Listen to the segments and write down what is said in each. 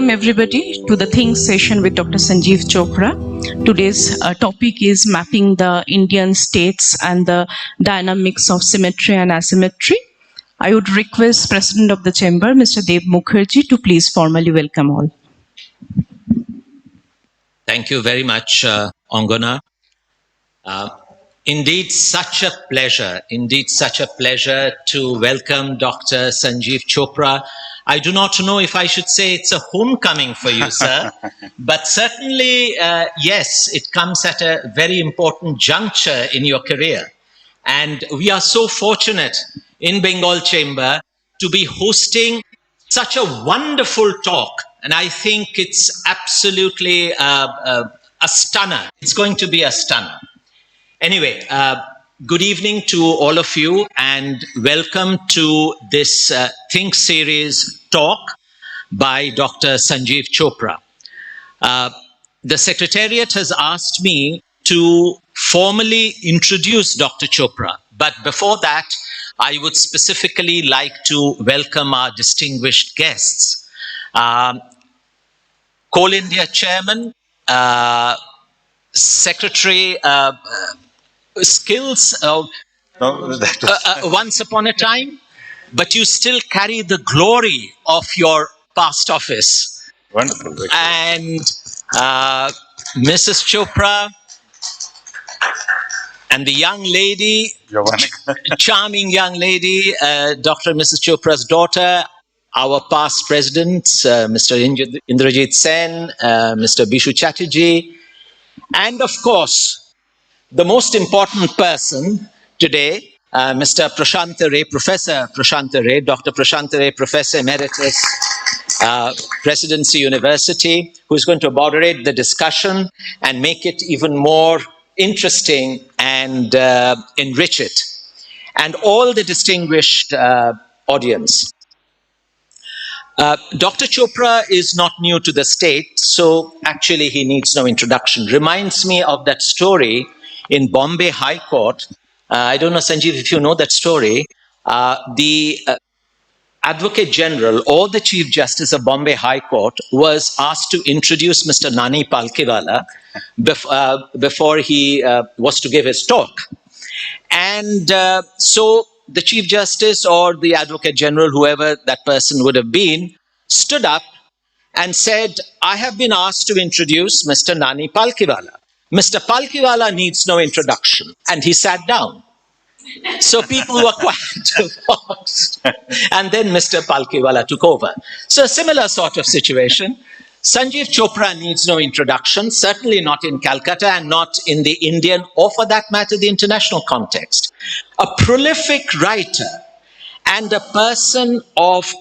Welcome everybody to the Think session with Dr. Sanjeev Chopra. Today's topic is mapping the Indian states and the dynamics of symmetry and asymmetry. I would request President of the Chamber, Mr. Dev Mukherjee, to please formally welcome all. Thank you very much, Angana. Indeed, such a pleasure to welcome Dr. Sanjeev Chopra. I do not know if I should say it's a homecoming for you, sir, but certainly, yes, it comes at a very important juncture in your career. And we are so fortunate in Bengal Chamber to be hosting such a wonderful talk. And I think it's absolutely a stunner. It's going to be a stunner. Anyway, good evening to all of you and welcome to this Think series talk by Dr. Sanjeev Chopra. The Secretariat has asked me to formally introduce Dr. Chopra, but before that, I would specifically like to welcome our distinguished guests. Coal India Chairman, Secretary, skills once upon a time, but you still carry the glory of your past office. Wonderful. And Mrs. Chopra and the young lady, charming young lady, Dr. Mrs. Chopra's daughter, our past presidents, Mr. Indrajit Sen, Mr. Bishu Chatterjee, and of course, the most important person today, Mr. Prashant Ray, Professor Prashant Ray, Dr. Prashant Ray, Professor Emeritus, Presidency University, who is going to moderate the discussion and make it even more interesting and enrich it. And all the distinguished audience. Dr. Chopra is not new to the state, so actually he needs no introduction. Reminds me of that story in Bombay High Court. I don't know, Sanjeev, if you know that story. The Advocate General or the Chief Justice of Bombay High Court was asked to introduce Mr. Nani Palkhiwala before he was to give his talk. And so the Chief Justice or the Advocate General, whoever that person would have been, stood up and said, I have been asked to introduce Mr. Nani Palkhiwala. Mr. Palkhiwala needs no introduction. And he sat down. So people were quiet. And then Mr. Palkhiwala took over. So a similar sort of situation. Sanjeev Chopra needs no introduction, certainly not in Calcutta and not in the Indian or for that matter the international context. A prolific writer and a person of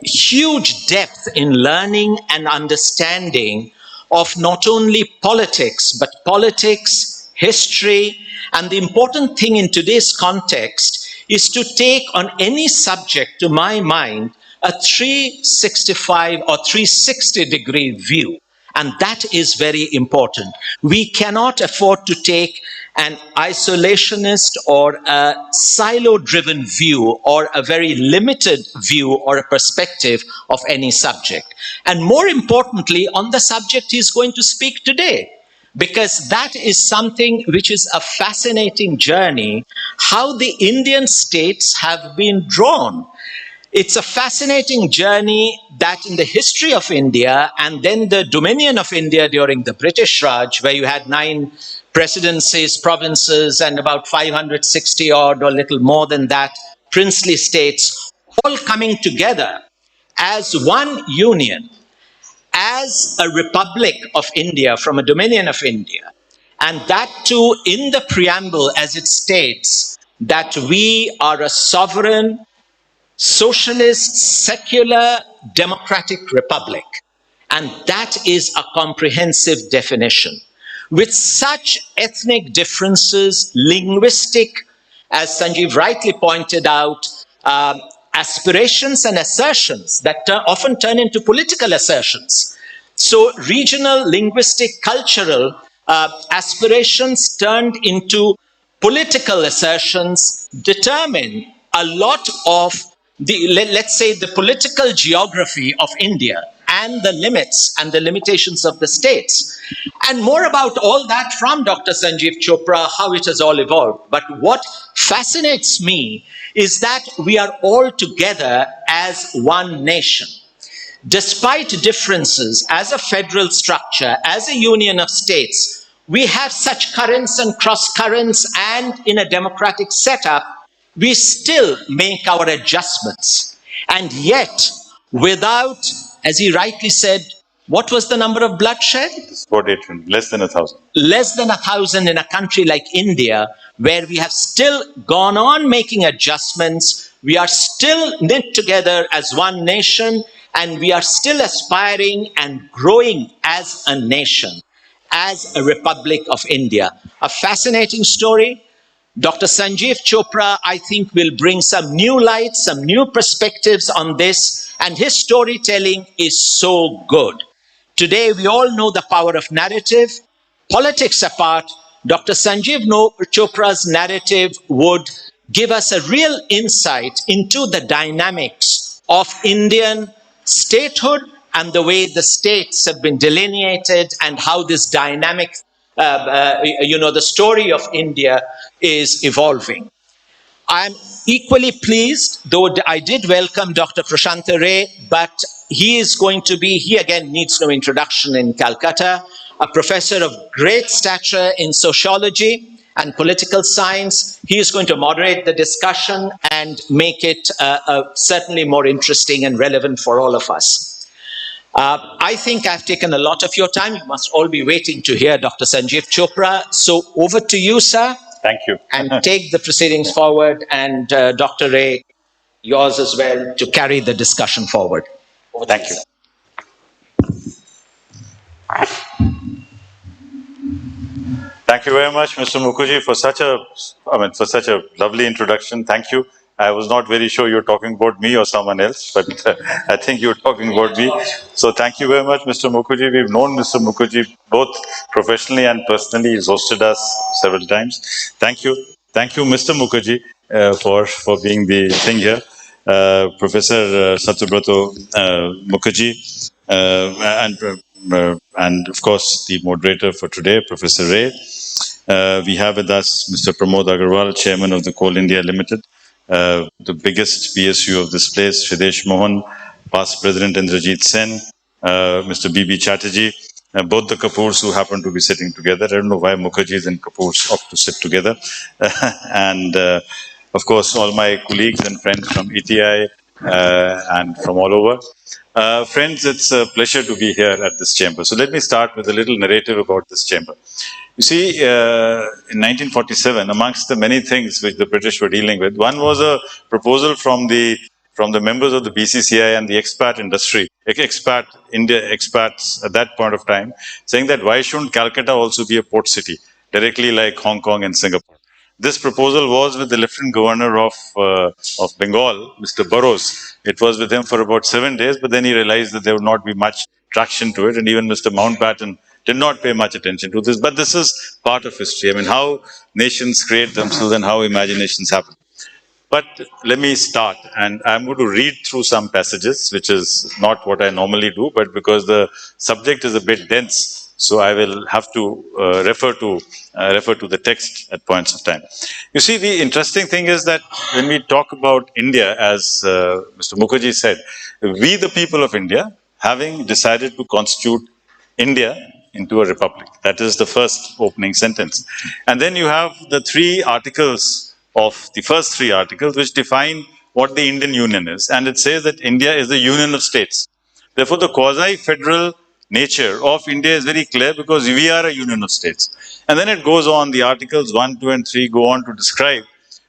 huge depth in learning and understanding of not only politics, but politics, history, and the important thing in today's context is to take on any subject, to my mind, a 365 or 360-degree view. And that is very important. We cannot afford to take an isolationist or a silo-driven view or a very limited view or a perspective of any subject. And more importantly, on the subject he's going to speak today, because that is something which is a fascinating journey, how the Indian states have been drawn. It's a fascinating journey that in the history of India and then the dominion of India during the British Raj, where you had 9 presidencies, provinces, and about 560 odd or little more than that, princely states, all coming together as one union, as a republic of India, from a dominion of India. And that too, in the preamble, as it states, that we are a sovereign, socialist, secular, democratic republic. And that is a comprehensive definition. With such ethnic differences, linguistic, as Sanjeev rightly pointed out, aspirations and assertions that often turn into political assertions. So regional, linguistic, cultural aspirations turned into political assertions determine a lot of the, let's say, the political geography of India and the limits and the limitations of the states. And more about all that from Dr. Sanjeev Chopra, how it has all evolved. But what fascinates me is that we are all together as one nation. Despite differences as a federal structure, as a union of states, we have such currents and cross currents, and in a democratic setup, we still make our adjustments. And yet, without, as he rightly said, what was the number of bloodshed? Less than 1,000. Less than 1,000 in a country like India, where we have still gone on making adjustments. We are still knit together as one nation, and we are still aspiring and growing as a nation, as a Republic of India. A fascinating story. Dr. Sanjeev Chopra, I think, will bring some new light, some new perspectives on this, and his storytelling is so good. Today, we all know the power of narrative. Politics apart, Dr. Sanjeev Chopra's narrative would give us a real insight into the dynamics of Indian statehood and the way the states have been delineated, and how this dynamic, the story of India is evolving. I'm equally pleased, though I did welcome Dr. Prashanta Ray, but he again needs no introduction in Calcutta, a professor of great stature in sociology and political science. He is going to moderate the discussion and make it certainly more interesting and relevant for all of us. I think I've taken a lot of your time. You must all be waiting to hear Dr. Sanjeev Chopra. So over to you, sir. Thank you. And take the proceedings forward. And Dr. Ray, yours as well, to carry the discussion forward. Thank you. Thank you very much, Mr. Mukherjee, for such a lovely introduction. Thank you. I was not very sure you were talking about me or someone else, but I think you were talking about me. So thank you very much, Mr. Mukherjee. We've known Mr. Mukherjee both professionally and personally. He's hosted us several times. Thank you. Thank you, Mr. Mukherjee, for being the thing here. Professor Satyabrato Mukherjee, and of course the moderator for today, Professor Ray. We have with us Mr. Pramod Agarwal, Chairman of the Coal India Limited, the biggest PSU of this place, Shridesh Mohan, past President Indrajit Sen, Mr. B.B. Chatterjee, both the Kapoors who happen to be sitting together. I don't know why Mukherjees and Kapoors opt to sit together. And of course, all my colleagues and friends from ETI and from all over. Friends, it's a pleasure to be here at this chamber. So let me start with a little narrative about this chamber. You see, in 1947, amongst the many things which the British were dealing with, one was a proposal from the members of the BCCI and the expat industry, expats at that point of time, saying that why shouldn't Calcutta also be a port city, directly like Hong Kong and Singapore? This proposal was with the Lieutenant Governor of Bengal, Mr. Burrows. It was with him for about 7 days, but then he realized that there would not be much traction to it, and even Mr. Mountbatten did not pay much attention to this. But this is part of history. I mean, how nations create themselves and how imaginations happen. But let me start, and I'm going to read through some passages, which is not what I normally do, but because the subject is a bit dense, so I will have to refer to the text at points of time. You see, the interesting thing is that when we talk about India, as Mr. Mukherjee said, we the people of India, having decided to constitute India into a republic. That is the first opening sentence. And then you have the first three articles, which define what the Indian Union is. And it says that India is the union of states. Therefore, the quasi-federal nature of India is very clear, because we are a union of states. And then it goes on, the articles 1, 2, and 3 go on to describe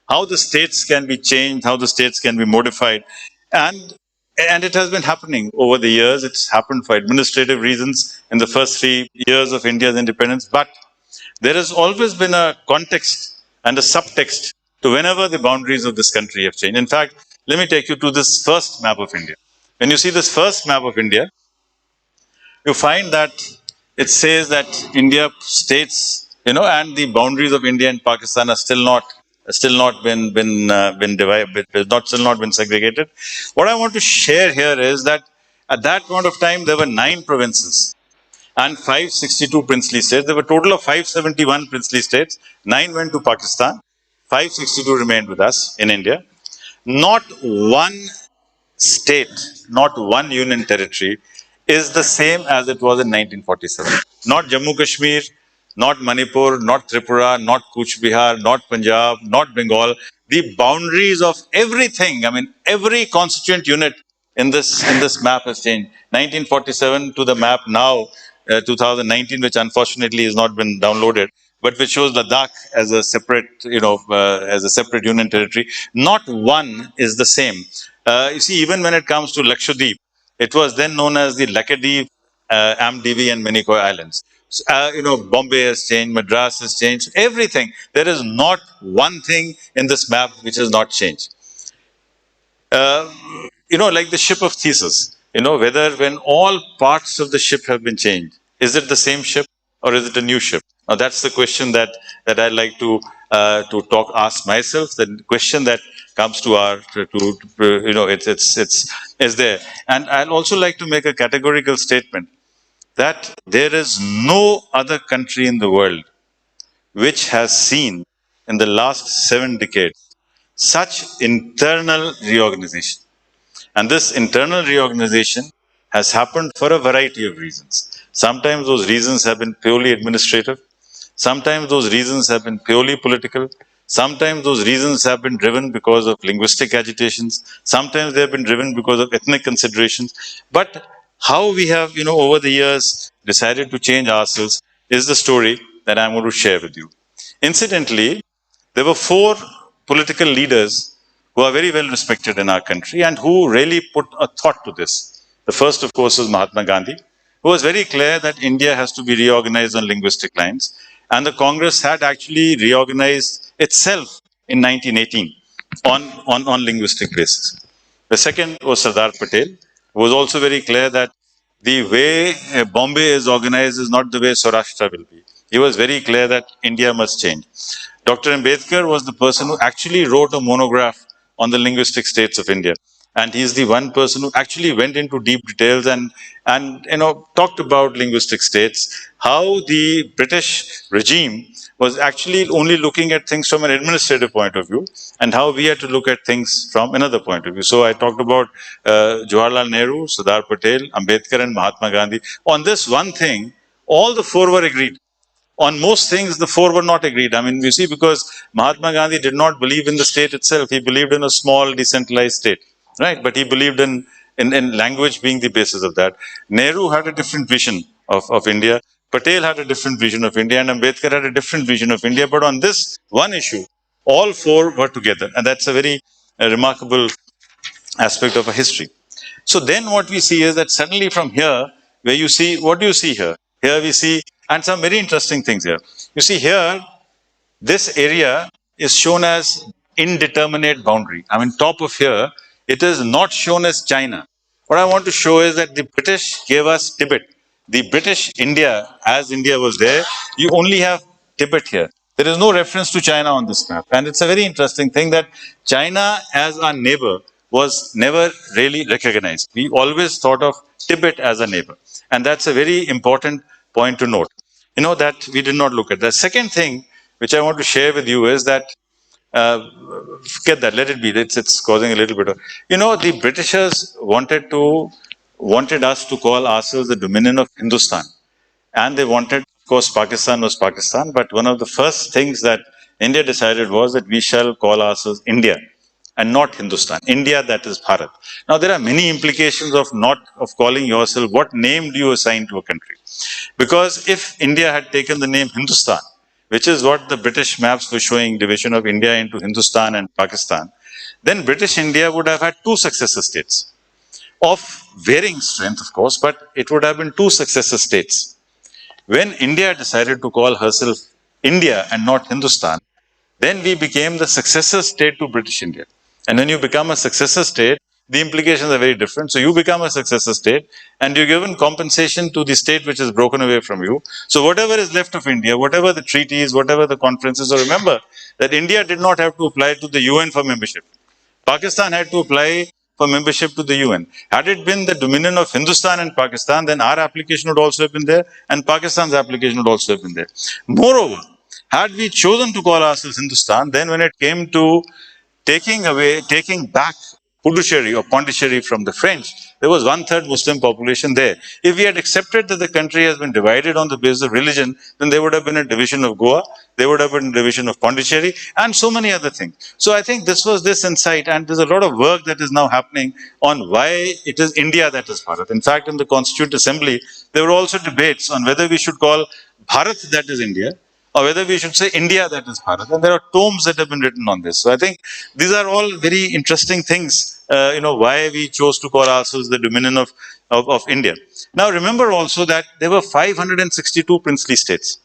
how the states can be changed, how the states can be modified. And it has been happening over the years. It's happened for administrative reasons in the first 3 years of India's independence. But there has always been a context and a subtext to whenever the boundaries of this country have changed. In fact, let me take you to this first map of India. When you see this first map of India, you find that it says that India states, and the boundaries of India and Pakistan are still not been divided, still not been segregated. What I want to share here is that At that point of time, there were 9 provinces and 562 princely states. There were a total of 571 princely states. 9 went to Pakistan. 562 remained with us in India. Not one state, not one union territory is the same as it was in 1947. Not Jammu Kashmir, not Manipur, not Tripura, not Kuch Bihar, not Punjab, not Bengal. The boundaries of everything, I mean, every constituent unit in this map has changed. 1947 to the map now, 2019, which unfortunately has not been downloaded, but which shows Ladakh as a separate, as a separate union territory. Not one is the same. You see, even when it comes to Lakshadweep, it was then known as the Lakshadweep, Amdivi, and Minicoy Islands. So, Bombay has changed, Madras has changed, everything. There is not one thing in this map which has not changed. Like the ship of Theseus, whether when all parts of the ship have been changed, is it the same ship or is it a new ship? Now that's the question that I like to ask myself. The question that comes to our it's there. And I'll also like to make a categorical statement that there is no other country in the world which has seen in the last 7 decades such internal reorganization. And this internal reorganization has happened for a variety of reasons. Sometimes those reasons have been purely administrative. Sometimes those reasons have been purely political. Sometimes those reasons have been driven because of linguistic agitations. Sometimes they have been driven because of ethnic considerations. But how we have, over the years decided to change ourselves is the story that I'm going to share with you. Incidentally, there were 4 political leaders who are very well respected in our country and who really put a thought to this. The first, of course, was Mahatma Gandhi, who was very clear that India has to be reorganized on linguistic lines. And the Congress had actually reorganized itself in 1918 on linguistic basis. The second was Sardar Patel, who was also very clear that the way Bombay is organized is not the way Saurashtra will be. He was very clear that India must change. Dr. Ambedkar was the person who actually wrote a monograph on the linguistic states of India. And he's the one person who actually went into deep details and talked about linguistic states, how the British regime was actually only looking at things from an administrative point of view, and how we had to look at things from another point of view. So I talked about Jawaharlal Nehru, Sardar Patel, Ambedkar, and Mahatma Gandhi. On this one thing, all the 4 were agreed. On most things, the 4 were not agreed. I mean, you see, because Mahatma Gandhi did not believe in the state itself. He believed in a small, decentralized state, right? But he believed in language being the basis of that. Nehru had a different vision of India. Patel had a different vision of India, and Ambedkar had a different vision of India. But on this one issue, all 4 were together. And that's a very remarkable aspect of a history. So then what we see is that suddenly from here, where you see, what do you see here? Here we see, and some very interesting things here. You see here, this area is shown as indeterminate boundary. I mean, top of here, it is not shown as China. What I want to show is that the British gave us Tibet. The British India, as India was there, you only have Tibet here. There is no reference to China on this map. And it's a very interesting thing that China as our neighbor was never really recognized. We always thought of Tibet as a neighbor. And that's a very important point to note. That we did not look at. The second thing which I want to share with you is that, forget that, let it be. It's causing a little bit of, the Britishers wanted us to call ourselves the Dominion of Hindustan. And they wanted, of course, Pakistan was Pakistan, but one of the first things that India decided was that we shall call ourselves India and not Hindustan. India, that is Bharat. Now, there are many implications of calling yourself, what name do you assign to a country? Because if India had taken the name Hindustan, which is what the British maps were showing, division of India into Hindustan and Pakistan, then British India would have had 2 successor states of varying strength, of course, but it would have been 2 successor states. When India decided to call herself India and not Hindustan, then we became the successor state to British India. And when you become a successor state, the implications are very different. So you become a successor state and you're given compensation to the state which is broken away from you. So whatever is left of India, whatever the treaties, whatever the conferences, so remember that India did not have to apply to the UN for membership. Pakistan had to apply for membership to the UN. Had it been the dominion of Hindustan and Pakistan, then our application would also have been there, and Pakistan's application would also have been there. Moreover, had we chosen to call ourselves Hindustan, then when it came to taking back Puducherry or Pondicherry from the French, there was one-third Muslim population there. If we had accepted that the country has been divided on the basis of religion, then there would have been a division of Goa, there would have been a division of Pondicherry, and so many other things. So I think this was this insight, and there's a lot of work that is now happening on why it is India that is Bharat. In fact, in the Constituent Assembly, there were also debates on whether we should call Bharat that is India, or whether we should say India that is Bharat. And there are tomes that have been written on this. So I think these are all very interesting things, why we chose to call ourselves the dominion of India. Now remember also that there were 562 princely states.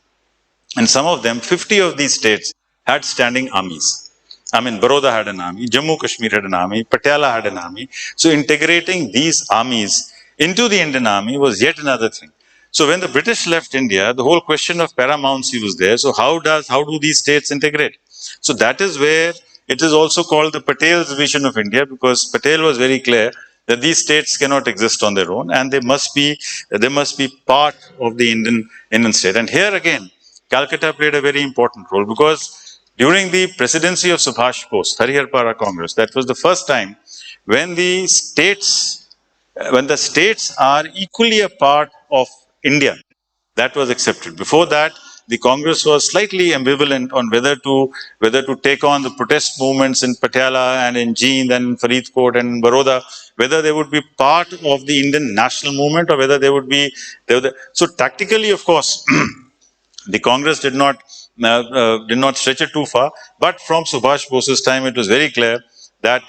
And some of them, 50 of these states, had standing armies. I mean, Baroda had an army, Jammu Kashmir had an army, Patiala had an army. So integrating these armies into the Indian army was yet another thing. So when the British left India, the whole question of paramountcy was there. So how do these states integrate? So that is where it is also called the Patel's vision of India, because Patel was very clear that these states cannot exist on their own, and they must be part of the Indian state. And here again, Calcutta played a very important role, because during the presidency of Subhash Bose, Harihar Congress, that was the first time when the states are equally a part of India, that was accepted. Before that, the Congress was slightly ambivalent on whether to take on the protest movements in Patiala and in Jind and in Faridkot and in Baroda, whether they would be part of the Indian national movement or whether so tactically, of course, the Congress did not stretch it too far, but from Subhash Bose's time, it was very clear that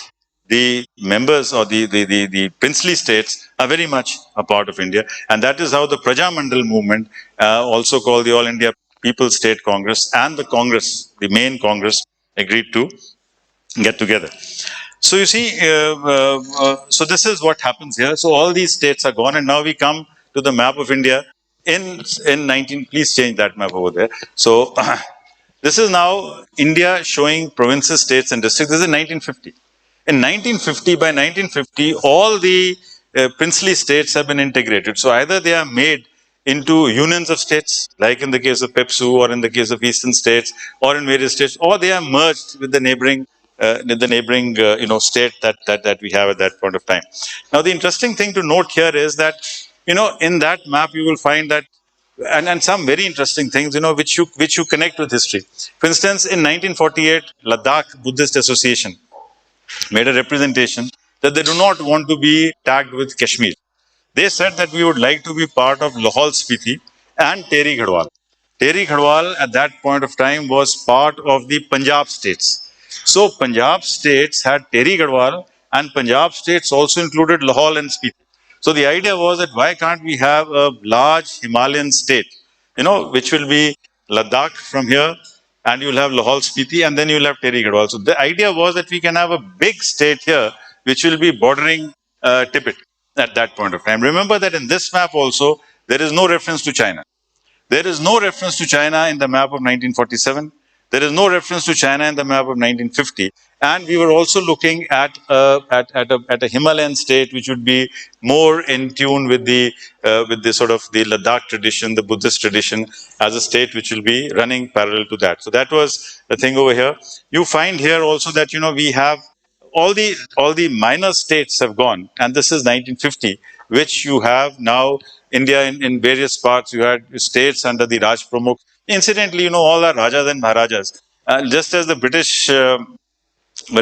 the members or the princely states are very much a part of India, and that is how the Prajamandal movement, also called the All India People's State Congress, and the Congress, the main Congress, agreed to get together. So you see, so this is what happens here. So all these states are gone, and now we come to the map of India in 19. Please change that map over there. So this is now India showing provinces, states, and districts. This is 1950. In 1950, by 1950, all the princely states have been integrated. So either they are made into unions of states, like in the case of Pepsu, or in the case of eastern states, or in various states, or they are merged with the neighboring state that we have at that point of time. Now, the interesting thing to note here is that, in that map you will find that, and some very interesting things, which you connect with history. For instance, in 1948, Ladakh Buddhist Association made a representation that they do not want to be tagged with Kashmir. They said that we would like to be part of Lahaul Spiti and Tehri Garhwal. Tehri Garhwal at that point of time was part of the Punjab states. So Punjab states had Tehri Garhwal, and Punjab states also included Lahaul and Spiti. So the idea was that why can't we have a large Himalayan state, which will be Ladakh from here, and you'll have Lahaul Spiti, and then you'll have Tehri Garhwal. So the idea was that we can have a big state here, which will be bordering Tibet at that point of time. Remember that in this map also, there is no reference to China. There is no reference to China in the map of 1947. There is no reference to China in the map of 1950. And we were also looking at a Himalayan state which would be more in tune with the sort of the Ladakh tradition, the Buddhist tradition, as a state which will be running parallel to that. So that was the thing over here. You find here also that we have all the minor states have gone, and this is 1950, which you have now India in various parts. You had states under the Raj Pramukh. Incidentally, all are Rajas and Maharajas. Just as the British were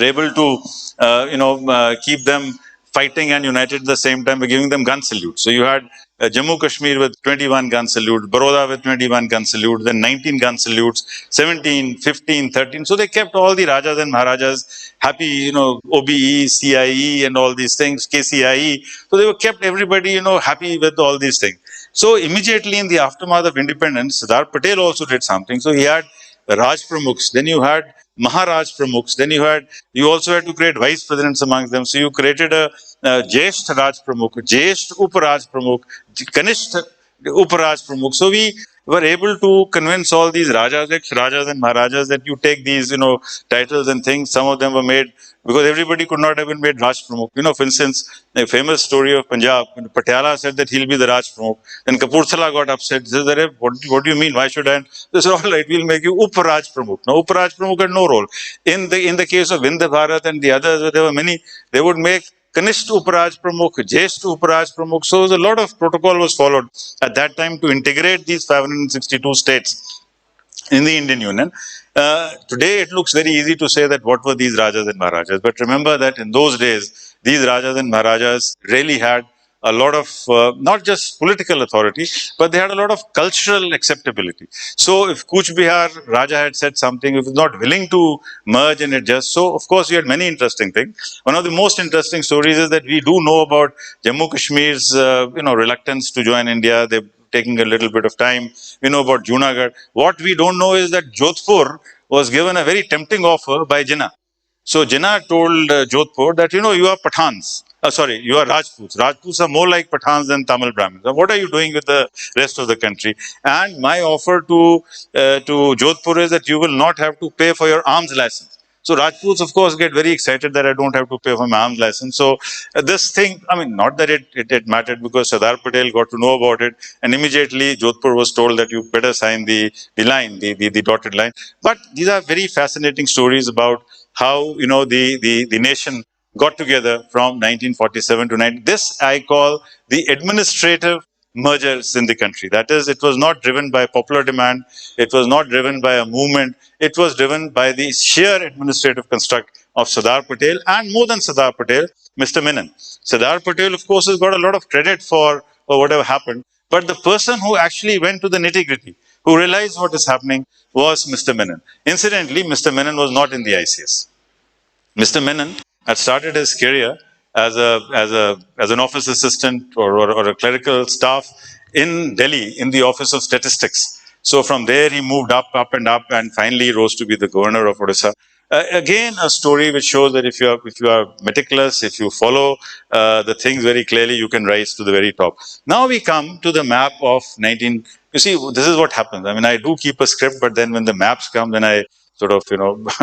able to, keep them fighting and united at the same time by giving them gun salutes. So you had Jammu Kashmir with 21 gun salutes, Baroda with 21 gun salutes, then 19 gun salutes, 17, 15, 13. So they kept all the Rajas and Maharajas happy, OBE, CIE and all these things, KCIE. So they were kept everybody, happy with all these things. So immediately in the aftermath of independence, Sardar Patel also did something. So he had Raj Pramukhs, then you had Maharaj Pramukhs, then you also had to create vice presidents amongst them. So you created a Jesht Raj Pramukh, Jesht Up Raj Pramukh, Kanishth Up Raj Pramukh. So were able to convince all these Rajas, ex-Rajas and Maharajas that you take these, titles and things. Some of them were made because everybody could not have been made Raj Pramukh. For instance, a famous story of Punjab, when Patiala said that he'll be the Raj Pramukh, then Kapurthala got upset. He said, what do you mean? Why should I? They said, all right, we'll make you Up Raj Pramukh. Now, Up Raj Pramukh had no role. In the case of Vindhya Bharat and the others, there were many, they would make Kanishth Uparaj Pramukh, Jyesht Uparaj Pramukh. So a lot of protocol was followed at that time to integrate these 562 states in the Indian Union. Today, it looks very easy to say that what were these Rajas and Maharajas. But remember that in those days, these Rajas and Maharajas really had a lot of not just political authority, but they had a lot of cultural acceptability. So if Kuch Bihar Raja had said something, if he was not willing to merge and adjust, so of course we had many interesting things. One of the most interesting stories is that we do know about Jammu Kashmir's reluctance to join India. They taking a little bit of time. We know about Junagadh. What we don't know is that Jodhpur was given a very tempting offer by Jinnah. So Jinnah told Jodhpur that, you are Pathans. You are Rajputs. Rajputs are more like Pathans than Tamil Brahmins. Now, what are you doing with the rest of the country? And my offer to Jodhpur is that you will not have to pay for your arms license. So Rajputs, of course, get very excited that I don't have to pay for my arms license. So this thing, not that it mattered, because Sardar Patel got to know about it, and immediately Jodhpur was told that you better sign the line, the dotted line. But these are very fascinating stories about how the nation got together from 1947 to 19. This I call the administrative mergers in the country. That is, it was not driven by popular demand. It was not driven by a movement. It was driven by the sheer administrative construct of Sardar Patel, and more than Sardar Patel, Mr. Menon. Sardar Patel, of course, has got a lot of credit for whatever happened. But the person who actually went to the nitty-gritty, who realized what is happening, was Mr. Menon. Incidentally, Mr. Menon was not in the ICS. Mr. Menon had started his career as an office assistant or a clerical staff in Delhi in the Office of Statistics. So from there he moved up and up, and finally rose to be the governor of Odisha. Again, a story which shows that if you are meticulous, if you follow the things very clearly, you can rise to the very top. Now we come to the map of 19. You see, this is what happens. I do keep a script, but then when the maps come, then I sort of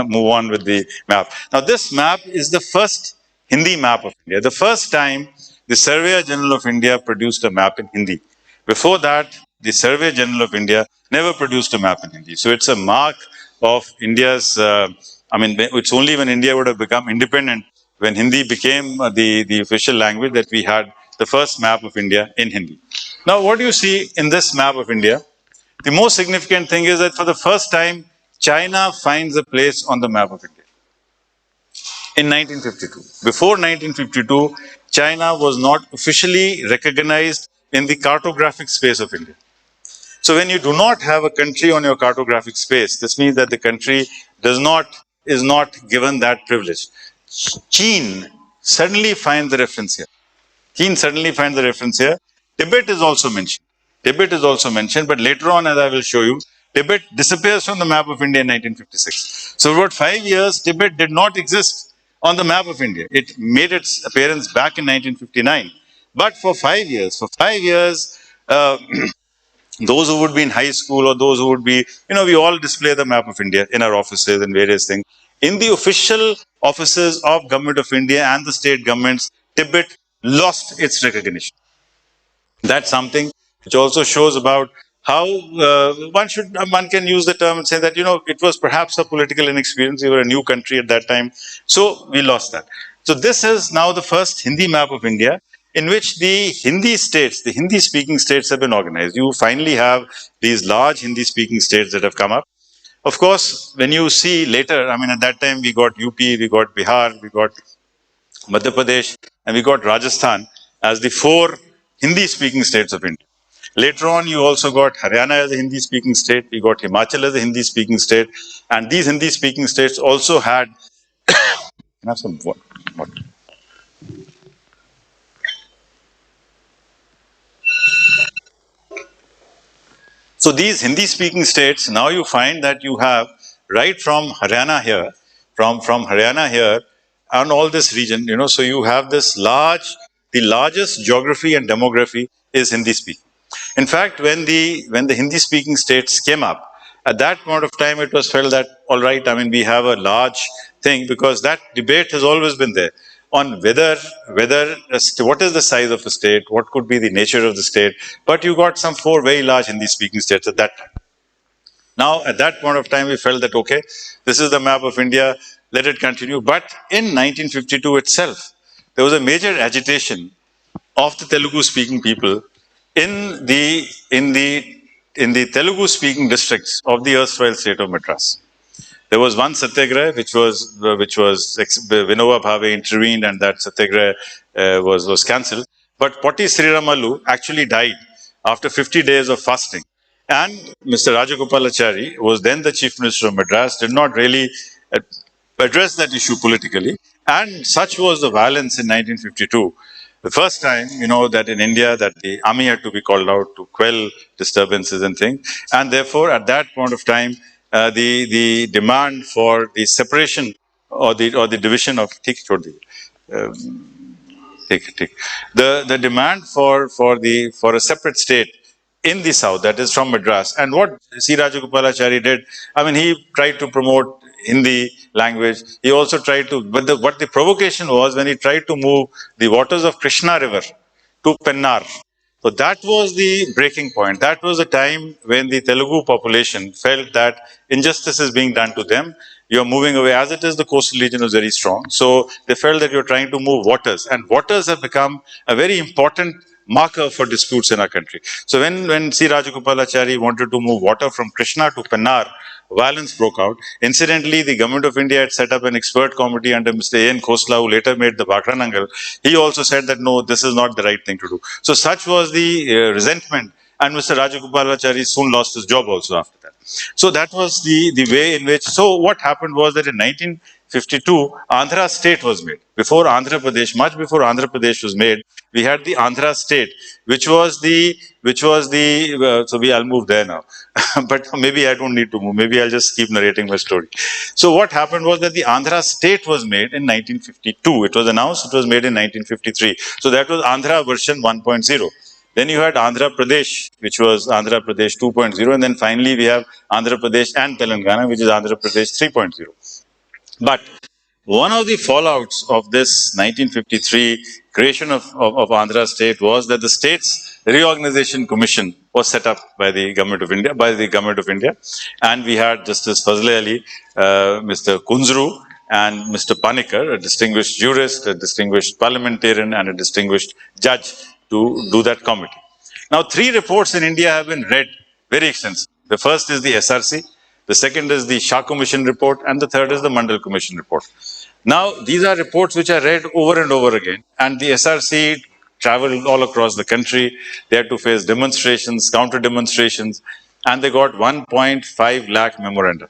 move on with the map. Now this map is the first Hindi map of India. The first time the Surveyor General of India produced a map in Hindi. Before that, the Surveyor General of India never produced a map in Hindi. So it's a mark of India's. It's only when India would have become independent, when Hindi became the official language, that we had the first map of India in Hindi. Now, what do you see in this map of India? The most significant thing is that for the first time, China finds a place on the map of India in 1952. Before 1952, China was not officially recognized in the cartographic space of India. So when you do not have a country on your cartographic space, this means that the country is not given that privilege. China suddenly finds the reference here. Tibet is also mentioned. But later on, as I will show you, Tibet disappears from the map of India in 1956. So for about 5 years, Tibet did not exist on the map of India. It made its appearance back in 1959. But for 5 years, those who would be in high school, or those who would be, we all display the map of India in our offices and various things. In the official offices of Government of India and the state governments, Tibet lost its recognition. That's something which also shows about how one can use the term and say that it was perhaps a political inexperience. We were a new country at that time, so we lost that. So this is now the first Hindi map of India, in which the Hindi-speaking states have been organized. You finally have these large Hindi-speaking states that have come up. Of course, when you see later, at that time we got UP, we got Bihar, we got Madhya Pradesh, and we got Rajasthan as the 4 Hindi-speaking states of India. Later on, you also got Haryana as a Hindi-speaking state, we got Himachal as a Hindi-speaking state, and these Hindi-speaking states also had. Can I have some water? So these Hindi-speaking states, now you find that you have right from Haryana here, and all this region, so you have this the largest geography and demography is Hindi speaking. In fact, when the Hindi-speaking states came up, at that point of time, it was felt that, all right, I mean, we have a large thing, because that debate has always been there on whether what is the size of a state, what could be the nature of the state. But you got some four very large Hindi-speaking states at that time. Now, at that point of time, we felt that, okay, this is the map of India, let it continue. But in 1952 itself, there was a major agitation of the Telugu-speaking people in the Telugu-speaking districts of the erstwhile state of Madras. There was one satyagraha which was Vinoba Bhave intervened, and that satyagraha was cancelled. But Potti Sriramalu actually died after 50 days of fasting. And Mr. Rajagopalachari, who was then the Chief Minister of Madras, did not really uh, address that issue politically. And such was the violence in 1952. The first time, that in India that the army had to be called out to quell disturbances and things. And therefore, at that point of time, the demand for the separation or the division of the demand for a separate state in the south, that is from Madras. And what C. Rajagopalachari did, I mean, he tried to promote Hindi language. He also tried to, but what the provocation was when he tried to move the waters of Krishna River to Pennar. So that was the breaking point. That was the time when the Telugu population felt that injustice is being done to them. You're moving away. As it is, the coastal region was very strong. So they felt that you're trying to move waters. And waters have become a very important marker for disputes in our country. So when C. Rajagopalachari wanted to move water from Krishna to Pennar, violence broke out. Incidentally, the government of India had set up an expert committee under Mr. A.N. Khosla, who later made the Bhakra Nangal. He also said that, no, this is not the right thing to do. So such was the resentment. And Mr. Rajagopalachari soon lost his job also after that. So that was the way in which, so what happened was that in 1952, Andhra state was made. Before Andhra Pradesh, much before Andhra Pradesh was made, we had the Andhra state, I'll move there now. But maybe I don't need to move. Maybe I'll just keep narrating my story. So what happened was that the Andhra state was made in 1952. It was announced, it was made in 1953. So that was Andhra version 1.0. Then you had Andhra Pradesh, which was Andhra Pradesh 2.0. And then finally we have Andhra Pradesh and Telangana, which is Andhra Pradesh 3.0. But one of the fallouts of this 1953 creation of Andhra state was that the state's reorganization commission was set up by the government of India, and we had Justice Fazle Ali, Mr. Kunzru, and Mr. Panikkar, a distinguished jurist, a distinguished parliamentarian, and a distinguished judge to do that committee. Now, three reports in India have been read very extensively. The first is the SRC, the second is the Shah Commission report, and the third is the Mandal Commission report. Now, these are reports which are read over and over again, and the SRC traveled all across the country. They had to face demonstrations, counter demonstrations, and they got 1.5 lakh memoranda,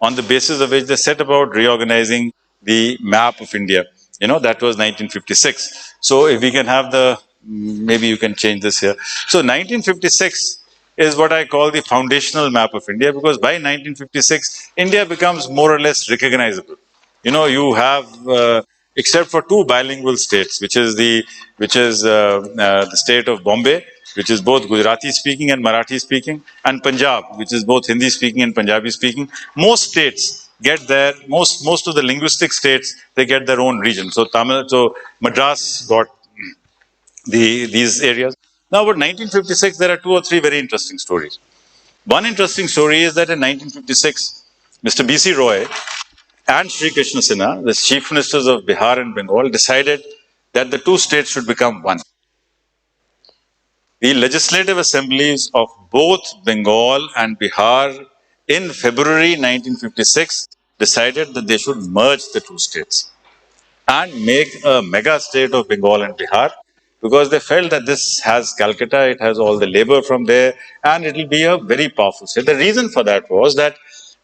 on the basis of which they set about reorganizing the map of India. That was 1956. So if we can have maybe you can change this here. So 1956 is what I call the foundational map of India, because by 1956, India becomes more or less recognizable. You have, except for two bilingual states, which is the state of Bombay, which is both Gujarati speaking and Marathi speaking, and Punjab, which is both Hindi speaking and Punjabi speaking. Most states get most of the linguistic states, they get their own region. So Madras got these areas. Now, about 1956, there are two or three very interesting stories. One interesting story is that in 1956, Mr. B.C. Roy and Sri Krishna Sinha, the chief ministers of Bihar and Bengal, decided that the two states should become one. The legislative assemblies of both Bengal and Bihar in February 1956 decided that they should merge the two states and make a mega state of Bengal and Bihar, because they felt that this has Calcutta, it has all the labor from there, and it will be a very powerful state. The reason for that was that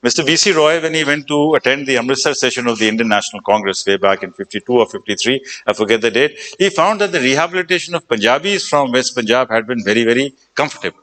Mr. B.C. Roy, when he went to attend the Amritsar session of the Indian National Congress way back in 52 or 53, I forget the date, he found that the rehabilitation of Punjabis from West Punjab had been very, very comfortable.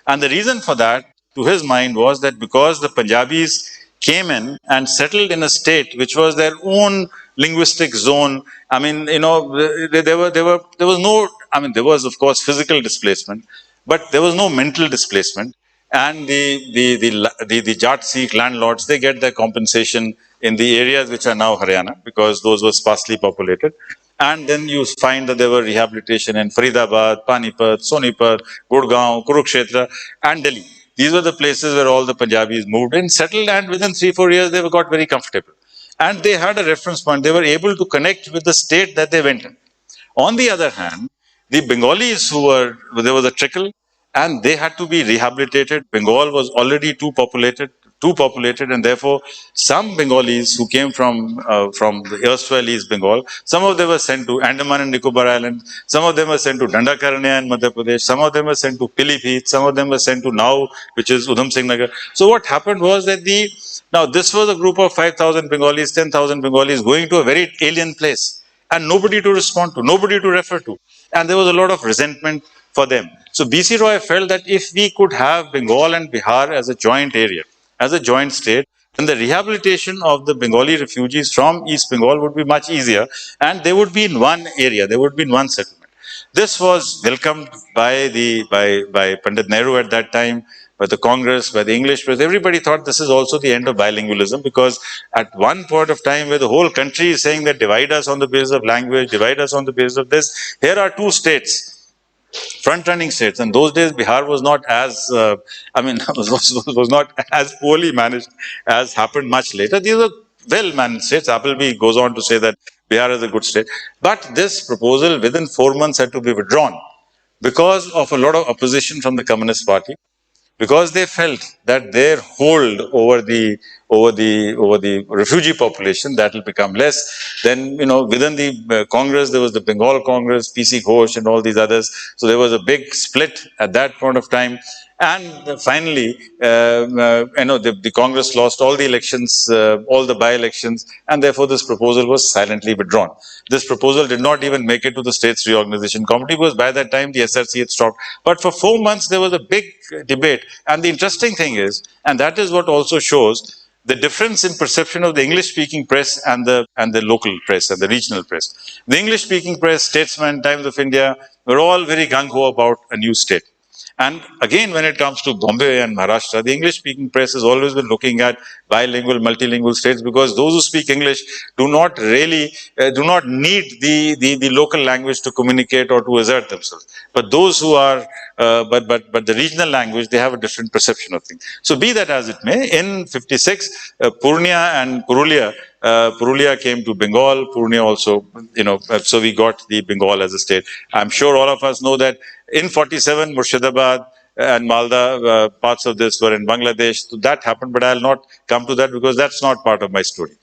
And the reason for that, to his mind, was that because the Punjabis came in and settled in a state which was their own linguistic zone. I mean, there was no, I mean, there was, of course, physical displacement, but there was no mental displacement. And the Jat Sikh landlords, they get their compensation in the areas which are now Haryana, because those were sparsely populated. And then you find that there were rehabilitation in Faridabad, Panipat, Sonipat, Gurgaon, Kurukshetra, and Delhi. These were the places where all the Punjabis moved in, settled, and within 3-4 years they got very comfortable. And they had a reference point. They were able to connect with the state that they went in. On the other hand, the Bengalis there was a trickle, and they had to be rehabilitated. Bengal was already too populated, and therefore some Bengalis who came from the erstwhile East Bengal, some of them were sent to Andaman and Nicobar Island, some of them were sent to Dandakaranya in Madhya Pradesh, some of them were sent to Pilibhit, some of them were sent to now, which is Udham Singh Nagar. So what happened was that now this was a group of 5,000 Bengalis, 10,000 Bengalis going to a very alien place, and nobody to respond to, nobody to refer to. And there was a lot of resentment for them. So BC Roy felt that if we could have Bengal and Bihar as a joint area, as a joint state, then the rehabilitation of the Bengali refugees from East Bengal would be much easier, and they would be in one area, they would be in one settlement. This was welcomed by Pandit Nehru at that time, by the Congress, by the English press. Everybody thought this is also the end of bilingualism, because at one point of time where the whole country is saying that divide us on the basis of language, divide us on the basis of this, here are two states, front-running states. And those days, Bihar was not as, was not as poorly managed as happened much later. These were well-managed states. Appleby goes on to say that Bihar is a good state. But this proposal within 4 months had to be withdrawn because of a lot of opposition from the Communist Party, because they felt that their hold over the refugee population, that will become less. Then, within the Congress, there was the Bengal Congress, PC Ghosh and all these others. So there was a big split at that point of time. And finally, the Congress lost all the elections, all the by-elections, and therefore this proposal was silently withdrawn. This proposal did not even make it to the States Reorganization Committee, because by that time the SRC had stopped. But for 4 months there was a big debate. And the interesting thing is, and that is what also shows the difference in perception of the English-speaking press and the local press and the regional press. The English-speaking press, Statesman, Times of India, were all very gung-ho about a new state. And again, when it comes to Bombay and Maharashtra, the English-speaking press has always been looking at bilingual, multilingual states, because those who speak English do not need the local language to communicate or to assert themselves. But those who are, but the regional language, they have a different perception of things. So be that as it may, in 56, Purnia and Purulia came to Bengal. Purnia also, so we got the Bengal as a state. I'm sure all of us know that in 47, Murshidabad and Malda, parts of this were in Bangladesh. So that happened, but I'll not come to that because that's not part of my story.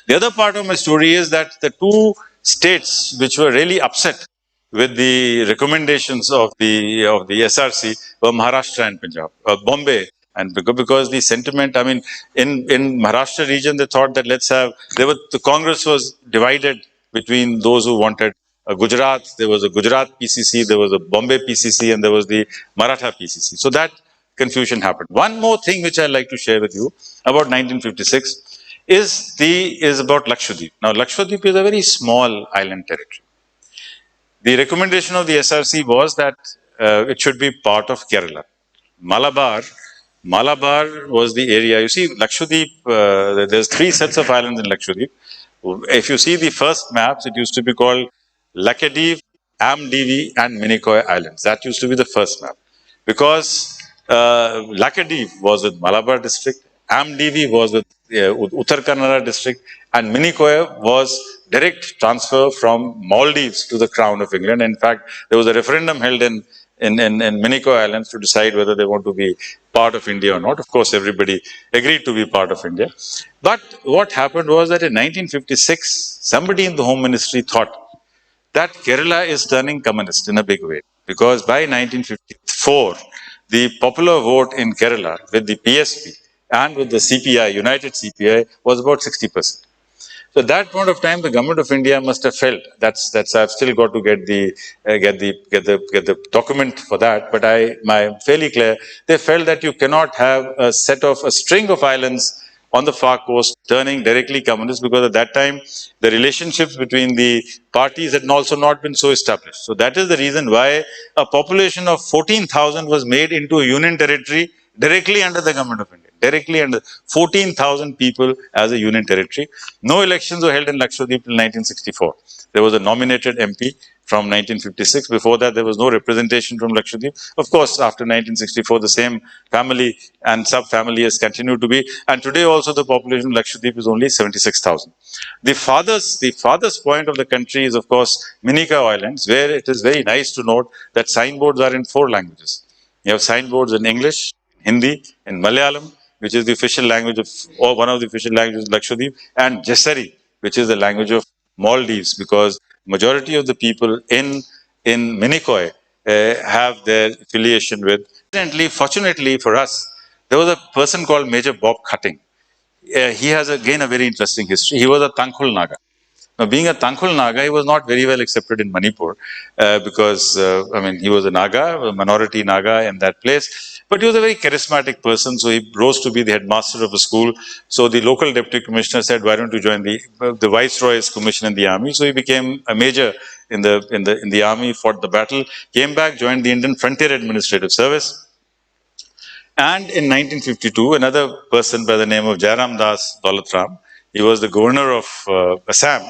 The other part of my story is that the two states which were really upset with the recommendations of the SRC were Maharashtra and Punjab, Bombay. And because the sentiment, in Maharashtra region, they thought that the Congress was divided between those who wanted Gujarat. There was a Gujarat PCC, there was a Bombay PCC, and there was the Maratha PCC. So that confusion happened. One more thing which I'd like to share with you about 1956 is about Lakshadweep. Now, Lakshadweep is a very small island territory. The recommendation of the SRC was that it should be part of Kerala. Malabar was the area. You see, Lakshadweep, there's 3 sets of islands in Lakshadweep. If you see the first maps, it used to be called Lakshadweep, Amdivi, and Minicoy Islands. That used to be the first map. Because Lakshadweep was with Malabar district, Amdivi was with Uttar Kannada district, and Minicoy was direct transfer from Maldives to the Crown of England. In fact, there was a referendum held in Minicoy Islands to decide whether they want to be part of India or not. Of course, everybody agreed to be part of India. But what happened was that in 1956, somebody in the Home Ministry thought that Kerala is turning communist in a big way. Because by 1954, the popular vote in Kerala with the PSP and with the CPI, United CPI, was about 60%. So at that point of time, the government of India must have felt that's I've still got to get the document for that. But I'm fairly clear. They felt that you cannot have a string of islands on the far coast, turning directly communist, because at that time the relationships between the parties had also not been so established. So that is the reason why a population of 14,000 was made into a union territory directly under the government of India. Directly under 14,000 people as a union territory. No elections were held in Lakshadweep till 1964. There was a nominated MP from 1956. Before that, there was no representation from Lakshadweep. Of course, after 1964, the same family and sub-family has continued to be. And today also the population of Lakshadweep is only 76,000. The farthest point of the country is, of course, Minika Islands, where it is very nice to note that signboards are in 4 languages. You have signboards in English, Hindi, in Malayalam, which is the official language of, or one of the official languages of Lakshadweep, and Jesari, which is the language of Maldives, because majority of the people in Minicoy have their affiliation with. Fortunately for us, there was a person called Major Bob Cutting. He has again a very interesting history. He was a Tangkhul Naga. Now, being a Tangkhul Naga, he was not very well accepted in Manipur because, I mean, he was a Naga, a minority Naga in that place. But he was a very charismatic person, so he rose to be the headmaster of a school. So the local deputy commissioner said, "Why don't you join the viceroy's commission in the army?" So he became a major in the army, fought the battle, came back, joined the Indian Frontier Administrative Service. And in 1952, another person by the name of Jairam Das Daulatram, he was the governor of Assam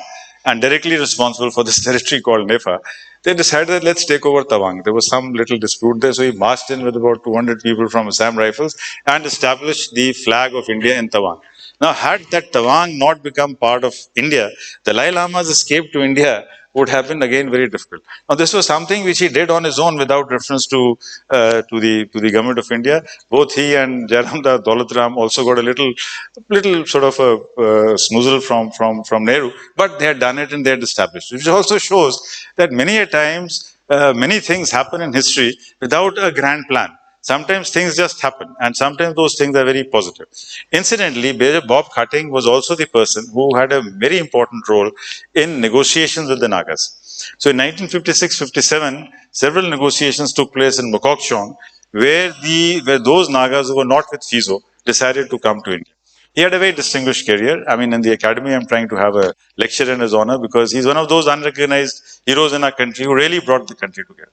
and directly responsible for this territory called Nefa. They decided that let's take over Tawang. There was some little dispute there, so he marched in with about 200 people from Assam Rifles and established the flag of India in Tawang. Now, had that Tawang not become part of India, the Dalai Lama's escape to India would have been again very difficult. Now, this was something which he did on his own without reference to the government of India. Both he and Jairamdas Daulatram also got a little sort of a snoozle from Nehru, but they had done it and they had established it, which also shows that many a times many things happen in history without a grand plan. Sometimes things just happen, and sometimes those things are very positive. Incidentally, Major Bob Cutting was also the person who had a very important role in negotiations with the Nagas. So in 1956-57, several negotiations took place in Mokokchung, where those Nagas who were not with Fizo decided to come to India. He had a very distinguished career. I mean, in the academy, I'm trying to have a lecture in his honor because he's one of those unrecognized heroes in our country who really brought the country together.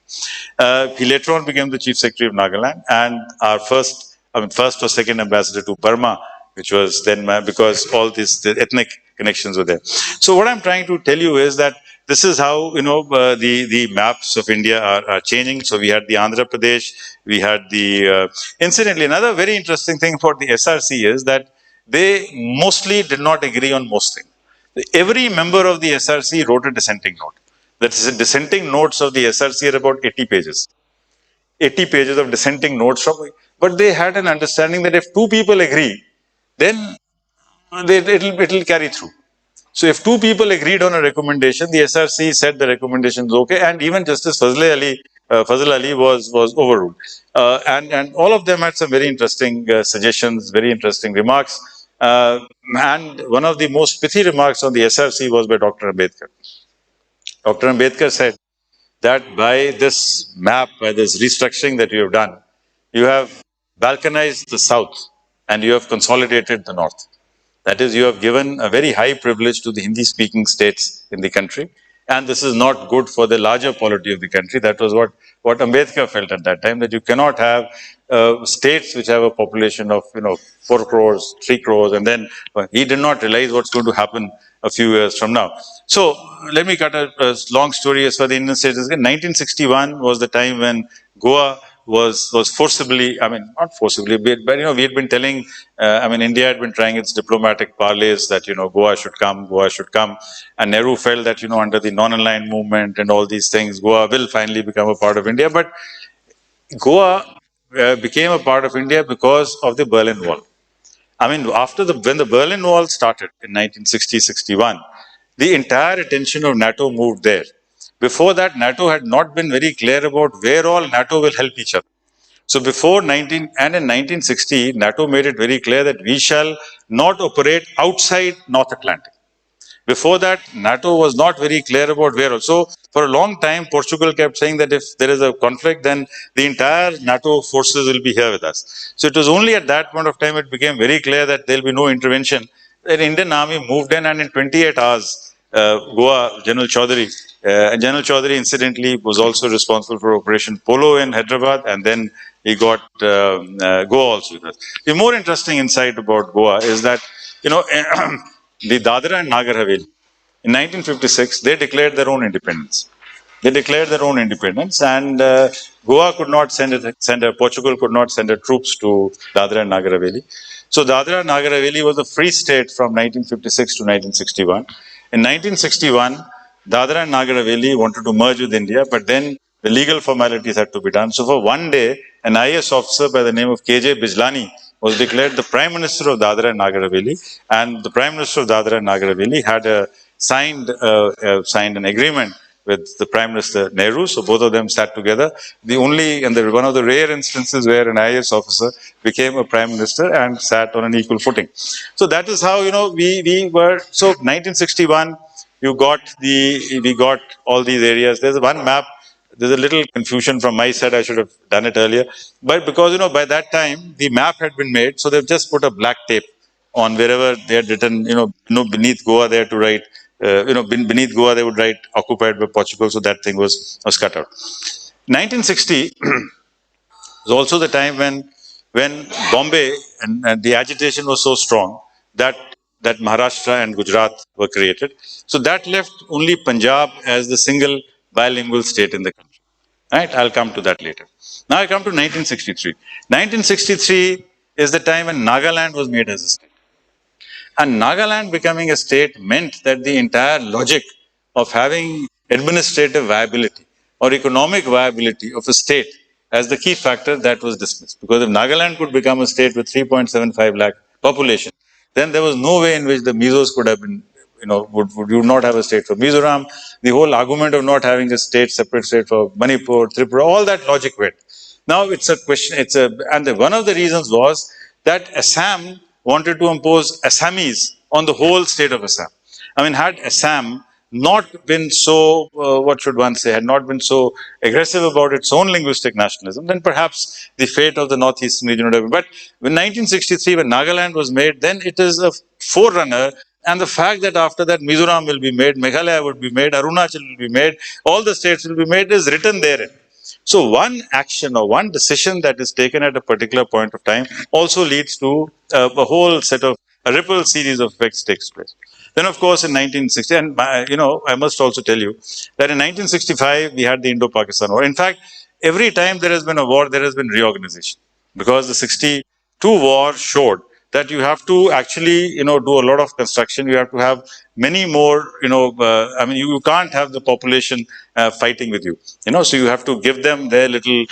He later on became the Chief Secretary of Nagaland and our first or second ambassador to Burma, which was then because all the ethnic connections were there. So what I'm trying to tell you is that this is how the maps of India are changing. So we had the Andhra Pradesh, we had the incidentally another very interesting thing about the SRC is that they mostly did not agree on most things. Every member of the SRC wrote a dissenting note. The dissenting notes of the SRC are about 80 pages. 80 pages of dissenting notes from, but they had an understanding that if 2 people agree, then it'll carry through. So if 2 people agreed on a recommendation, the SRC said the recommendation is okay, and even Justice Fazl Ali was overruled. And all of them had some very interesting suggestions, very interesting remarks. And one of the most pithy remarks on the SRC was by Dr. Ambedkar. Dr. Ambedkar said that by this map, by this restructuring that you have done, you have balkanized the South and you have consolidated the North. That is, you have given a very high privilege to the Hindi-speaking states in the country, and this is not good for the larger polity of the country. That was what Ambedkar felt at that time, that you cannot have states which have a population of 4 crores, 3 crores, and then he did not realize what's going to happen a few years from now. So let me cut a long story as far as the Indian states is concerned. 1961 was the time when Goa was forcibly, I mean, not forcibly, but we had been telling, India had been trying its diplomatic parleys that, Goa should come. And Nehru felt that, under the non-aligned movement and all these things, Goa will finally become a part of India. But Goa became a part of India because of the Berlin Wall. When the Berlin Wall started in 1960-61, the entire attention of NATO moved there. Before that, NATO had not been very clear about where all NATO will help each other. So in 1960, NATO made it very clear that we shall not operate outside North Atlantic. Before that, NATO was not very clear about where. So, for a long time, Portugal kept saying that if there is a conflict, then the entire NATO forces will be here with us. So, it was only at that point of time it became very clear that there will be no intervention. The Indian Army moved in, and in 28 hours, Goa, General Chaudhary, incidentally, was also responsible for Operation Polo in Hyderabad, and then he got Goa also with us. The more interesting insight about Goa is that, the Dadra and Nagar Haveli, in 1956, they declared their own independence. They declared their own independence, and Goa could not Portugal could not send troops to Dadra and Nagar Haveli. So Dadra and Nagar Haveli was a free state from 1956 to 1961. In 1961, Dadra and Nagar Haveli wanted to merge with India, but then the legal formalities had to be done. So for one day, an IAS officer by the name of KJ Bijlani was declared the Prime Minister of Dadra and Nagar Haveli, and the Prime Minister of Dadra and Nagar Haveli had signed an agreement with the Prime Minister Nehru. So both of them sat together. One of the rare instances where an IAS officer became a Prime Minister and sat on an equal footing. So that is how, we were. So 1961, we got all these areas. There's one map. There's a little confusion from my side. I should have done it earlier. But because, by that time, the map had been made, so they've just put a black tape on wherever they had written, beneath Goa there to write, beneath Goa they would write occupied by Portugal. So that thing was cut out. 1960 was also the time when Bombay and the agitation was so strong that Maharashtra and Gujarat were created. So that left only Punjab as the single bilingual state in the country. Right? I'll come to that later. Now I come to 1963. 1963 is the time when Nagaland was made as a state. And Nagaland becoming a state meant that the entire logic of having administrative viability or economic viability of a state as the key factor, that was dismissed. Because if Nagaland could become a state with 3.75 lakh population, then there was no way in which the Mizos could have been, would not have a state for Mizoram. The whole argument of not having a separate state for Manipur, Tripura, all that logic went. Now it's a question, one of the reasons was that Assam wanted to impose Assamese on the whole state of Assam. I mean, had Assam not been so, had not been so aggressive about its own linguistic nationalism, then perhaps the fate of the northeastern region would have been. But when 1963, when Nagaland was made, then it is a forerunner. And the fact that after that Mizoram will be made, Meghalaya would be made, Arunachal will be made, all the states will be made is written therein. So one action or one decision that is taken at a particular point of time also leads to a whole set of a ripple series of effects takes place. Then, of course, in 1960, and I must also tell you that in 1965 we had the Indo-Pakistan War. In fact, every time there has been a war, there has been reorganization, because the 62 war showed that you have to actually, do a lot of construction. You have to have many more, you can't have the population fighting with you, so you have to give them their little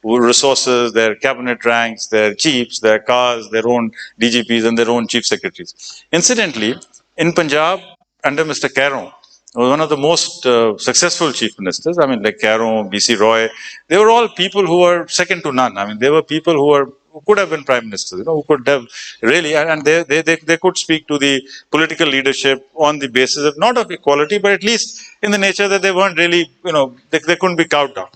resources, their cabinet ranks, their chiefs, their cars, their own DGPs and their own chief secretaries. Incidentally, in Punjab, under Mr. Caron, was one of the most successful chief ministers. I mean, like Caron, BC Roy, they were all people who were second to none. I mean, they were people who could have been prime ministers, who could have really, and they could speak to the political leadership on the basis of not of equality, but at least in the nature that they weren't really, they couldn't be cowed down.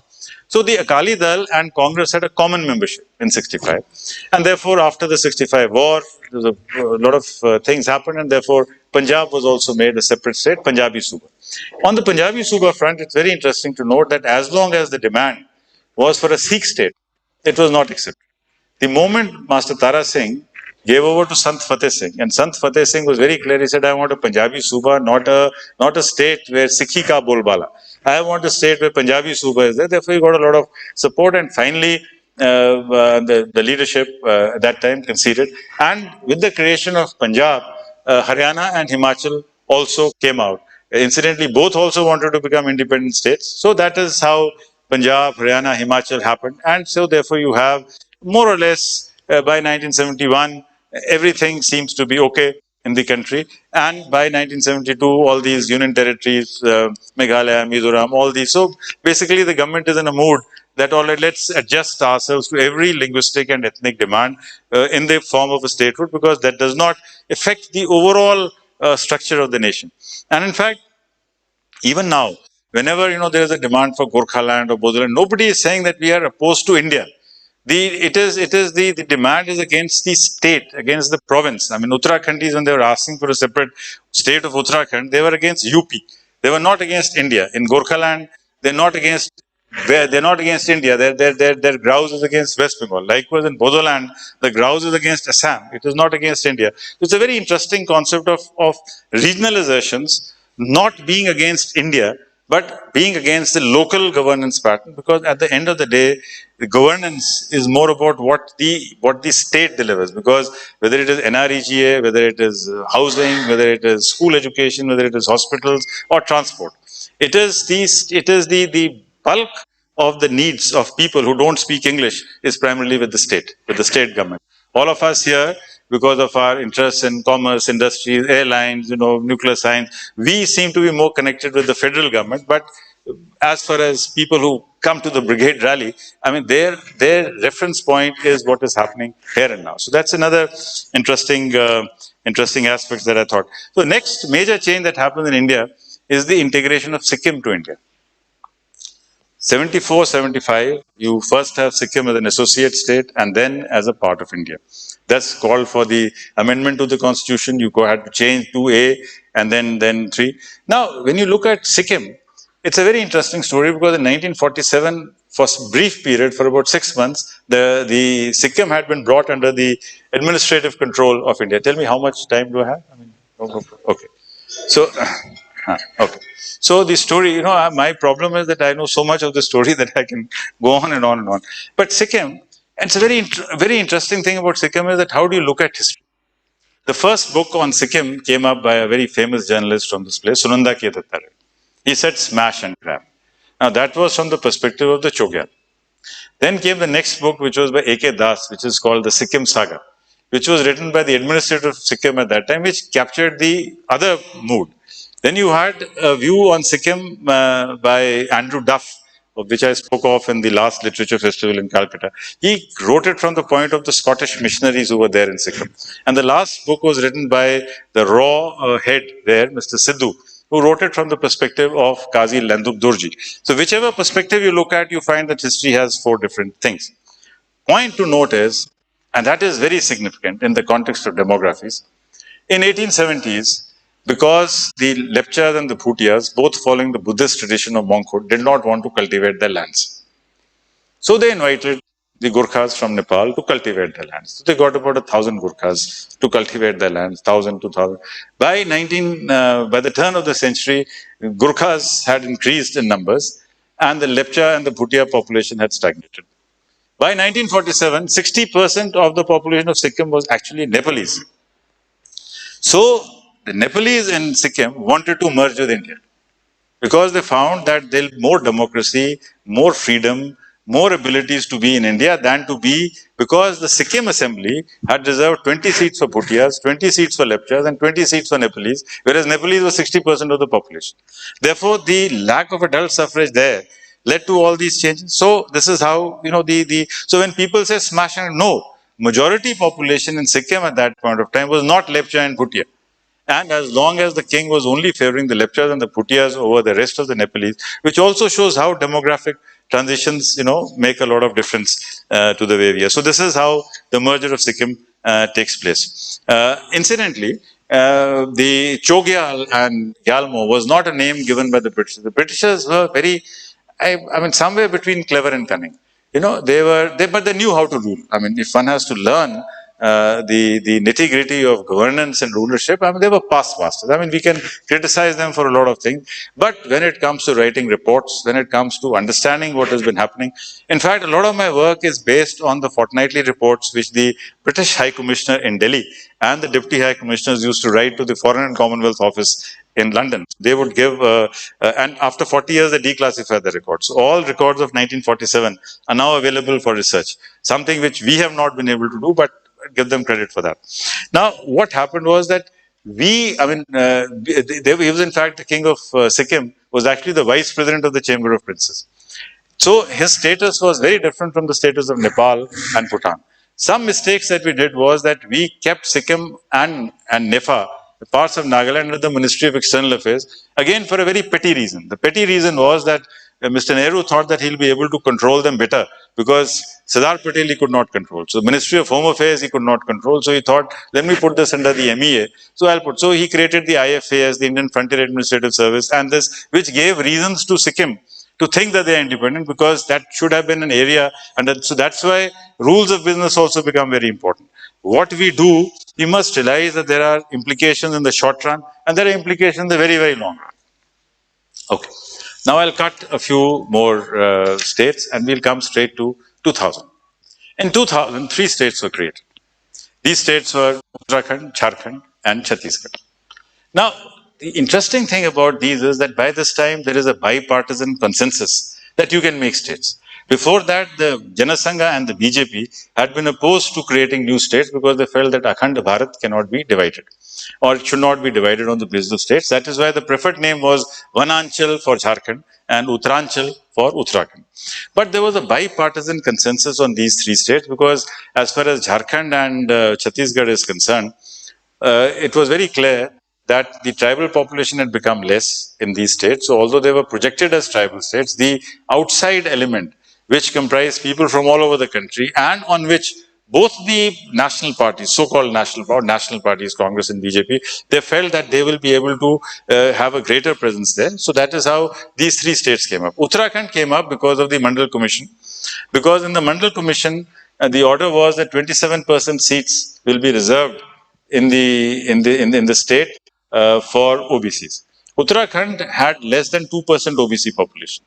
So the Akali Dal and Congress had a common membership in 65. And therefore, after the 65 war, there was a lot of things happened, and therefore Punjab was also made a separate state, Punjabi Suba. On the Punjabi Suba front, it's very interesting to note that as long as the demand was for a Sikh state, it was not accepted. The moment Master Tara Singh gave over to Sant Fateh Singh, and Sant Fateh Singh was very clear. He said, "I want a Punjabi Suba, not a state where Sikhi ka bolbala. I want a state where Punjabi Suba is there." Therefore, he got a lot of support, and finally, the leadership at that time conceded. And with the creation of Punjab, Haryana and Himachal also came out. Incidentally, both also wanted to become independent states. So that is how Punjab, Haryana, Himachal happened. And so therefore you have more or less by 1971, everything seems to be okay in the country. And by 1972, all these union territories, Meghalaya, Mizoram, all these. So basically the government is in a mood that all right, let's adjust ourselves to every linguistic and ethnic demand in the form of a statehood, because that does not affect the overall structure of the nation. And in fact, even now, whenever there is a demand for Gorkha land or Bodoland, nobody is saying that we are opposed to India. The demand is against the state, against the province. I mean, Uttarakhandis, when they were asking for a separate state of Uttarakhand, they were against UP. They were not against India. In Gorkhaland, they're not against they're not against India. Their grouse is against West Bengal. Likewise, in Bodoland, the grouse is against Assam. It is not against India. It's a very interesting concept of regional assertions not being against India, but being against the local governance pattern, because at the end of the day, the governance is more about what the state delivers. Because whether it is NREGA, whether it is housing, whether it is school education, whether it is hospitals or transport, it is the bulk of the needs of people who don't speak English is primarily with the state government. All of us here, because of our interests in commerce, industries, airlines, nuclear science, we seem to be more connected with the federal government. But as far as people who come to the brigade rally, I mean, their reference point is what is happening here and now. So that's another interesting aspect that I thought. So next major change that happened in India is the integration of Sikkim to India. 74, 75, you first have Sikkim as an associate state and then as a part of India. That's called for the amendment to the constitution. You had to change 2A and then 3. Now, when you look at Sikkim, it's a very interesting story, because in 1947, for a brief period, for about 6 months, the Sikkim had been brought under the administrative control of India. Tell me, how much time do I have? Okay. So, okay. So the story, my problem is that I know so much of the story that I can go on and on and on. But Sikkim, and it's a very interesting thing about Sikkim is that how do you look at history? The first book on Sikkim came up by a very famous journalist from this place, Sunanda K. Dattare. He said smash and grab. Now that was from the perspective of the Chogyal. Then came the next book, which was by A.K. Das, which is called the Sikkim Saga, which was written by the administrator of Sikkim at that time, which captured the other mood. Then you had a view on Sikkim by Andrew Duff, of which I spoke of in the last literature festival in Calcutta. He wrote it from the point of the Scottish missionaries who were there in Sikkim. And the last book was written by the raw head there, Mr. Sidhu, who wrote it from the perspective of Qazi Landup Durji. So whichever perspective you look at, you find that history has 4 different things. Point to note is, and that is very significant in the context of demographies, in 1870s, because the Lepchas and the Bhutias, both following the Buddhist tradition of monkhood, did not want to cultivate their lands. So they invited the Gurkhas from Nepal to cultivate their lands. So they got about 1,000 Gurkhas to cultivate their lands, 1,000, 2,000. By the turn of the century, Gurkhas had increased in numbers, and the Lepcha and the Bhutia population had stagnated. By 1947, 60% of the population of Sikkim was actually Nepalese. So the Nepalese in Sikkim wanted to merge with India, because they found that there's more democracy, more freedom, more abilities to be in India than to be, because the Sikkim assembly had reserved 20 seats for Bhutias, 20 seats for Lepchas, and 20 seats for Nepalese, whereas Nepalese was 60% of the population. Therefore, the lack of adult suffrage there led to all these changes. So this is how, so when people say smash and no, majority population in Sikkim at that point of time was not Lepcha and Bhutia. And as long as the king was only favoring the Lepchas and the Bhutias over the rest of the Nepalese, which also shows how demographic transitions, make a lot of difference to the way we are. So this is how the merger of Sikkim takes place. Incidentally, the Chogyal and Gyalmo was not a name given by the British. The Britishers were very, somewhere between clever and cunning. But they knew how to rule. If one has to learn the nitty-gritty of governance and rulership, they were past masters. We can criticize them for a lot of things, but when it comes to writing reports, when it comes to understanding what has been happening, in fact, a lot of my work is based on the fortnightly reports which the British High Commissioner in Delhi and the Deputy High Commissioners used to write to the Foreign and Commonwealth Office in London. They would give, and after 40 years, they declassified the records. So all records of 1947 are now available for research, something which we have not been able to do, but give them credit for that. Now, what happened was that he was in fact the king of Sikkim, was actually the vice president of the Chamber of Princes. So his status was very different from the status of Nepal and Bhutan. Some mistakes that we did was that we kept Sikkim and Nepal, the parts of Nagaland, under the Ministry of External Affairs, again for a very petty reason. The petty reason was that Mr. Nehru thought that he'll be able to control them better because Sardar Patel he could not control. So Ministry of Home Affairs he could not control. So he thought, let me put this under the MEA. So he created the IFAS, the Indian Frontier Administrative Service, and this, which gave reasons to Sikkim to think that they are independent, because that should have been an area. And so that's why rules of business also become very important. What we do, we must realize that there are implications in the short run and there are implications in the very, very long run. Okay. Now I'll cut a few more states and we'll come straight to 2000. In 2000, 3 states were created. These states were Uttarakhand, Jharkhand, and Chhattisgarh. Now, the interesting thing about these is that by this time there is a bipartisan consensus that you can make states. Before that, the Janasangha and the BJP had been opposed to creating new states because they felt that Akhand Bharat cannot be divided, or it should not be divided on the basis of states. That is why the preferred name was Vananchal for Jharkhand and Uttaranchal for Uttarakhand. But there was a bipartisan consensus on these 3 states because as far as Jharkhand and Chhattisgarh is concerned, it was very clear that the tribal population had become less in these states. So although they were projected as tribal states, the outside element, which comprised people from all over the country and on which both the national parties, so-called national parties, Congress and BJP, they felt that they will be able to have a greater presence there. So that is how these 3 states came up. Uttarakhand came up because of the Mandal Commission. Because in the Mandal Commission, the order was that 27% seats will be reserved in the state for OBCs. Uttarakhand had less than 2% OBC population.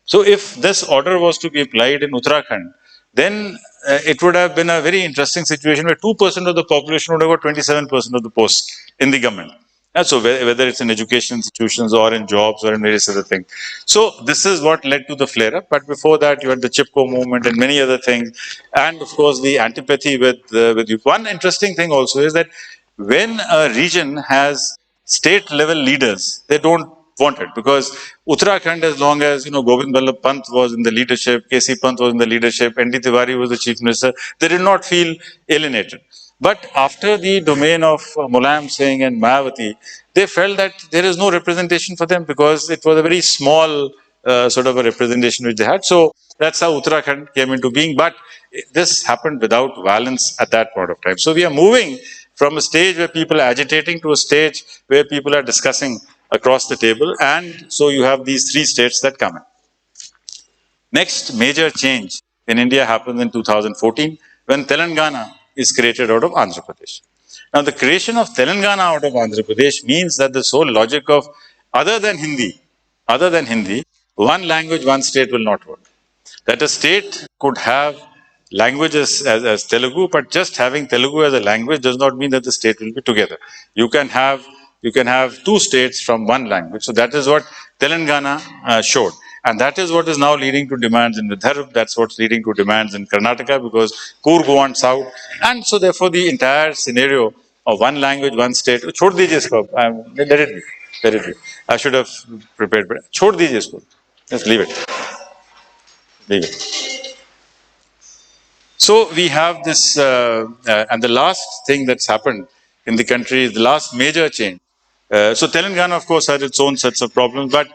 So if this order was to be applied in Uttarakhand, then it would have been a very interesting situation where 2% of the population would have got 27% of the posts in the government. And so whether it's in education institutions or in jobs or in various other things. So this is what led to the flare-up. But before that, you had the Chipko movement and many other things. And of course, the antipathy with you. One interesting thing also is that when a region has state-level leaders, they don't want it, because Uttarakhand, as long as Govind Ballabh Pant was in the leadership, KC Pant was in the leadership, ND Tiwari was the chief minister, they did not feel alienated. But after the domain of Mulayam Singh and Mayawati, they felt that there is no representation for them because it was a very small sort of a representation which they had. So that's how Uttarakhand came into being. But this happened without violence at that point of time. So we are moving from a stage where people are agitating to a stage where people are discussing across the table. And so you have these 3 states that come in. Next major change in India happens in 2014 when Telangana is created out of Andhra Pradesh. Now, the creation of Telangana out of Andhra Pradesh means that this whole logic of other than Hindi, one language, one state will not work. That a state could have languages as Telugu, but just having Telugu as a language does not mean that the state will be together. You can have 2 states from one language. So that is what Telangana showed. And that is what is now leading to demands in Vidarbha. That's what's leading to demands in Karnataka, because Coorg wants out. And so therefore the entire scenario of one language, one state. Chhod dijiye isko. Let it be. Let it be. I should have prepared. Chhod dijiye isko. Just leave it. Leave it. So we have this, and the last thing that's happened in the country is the last major change. So Telangana, of course, has its own sets of problems, but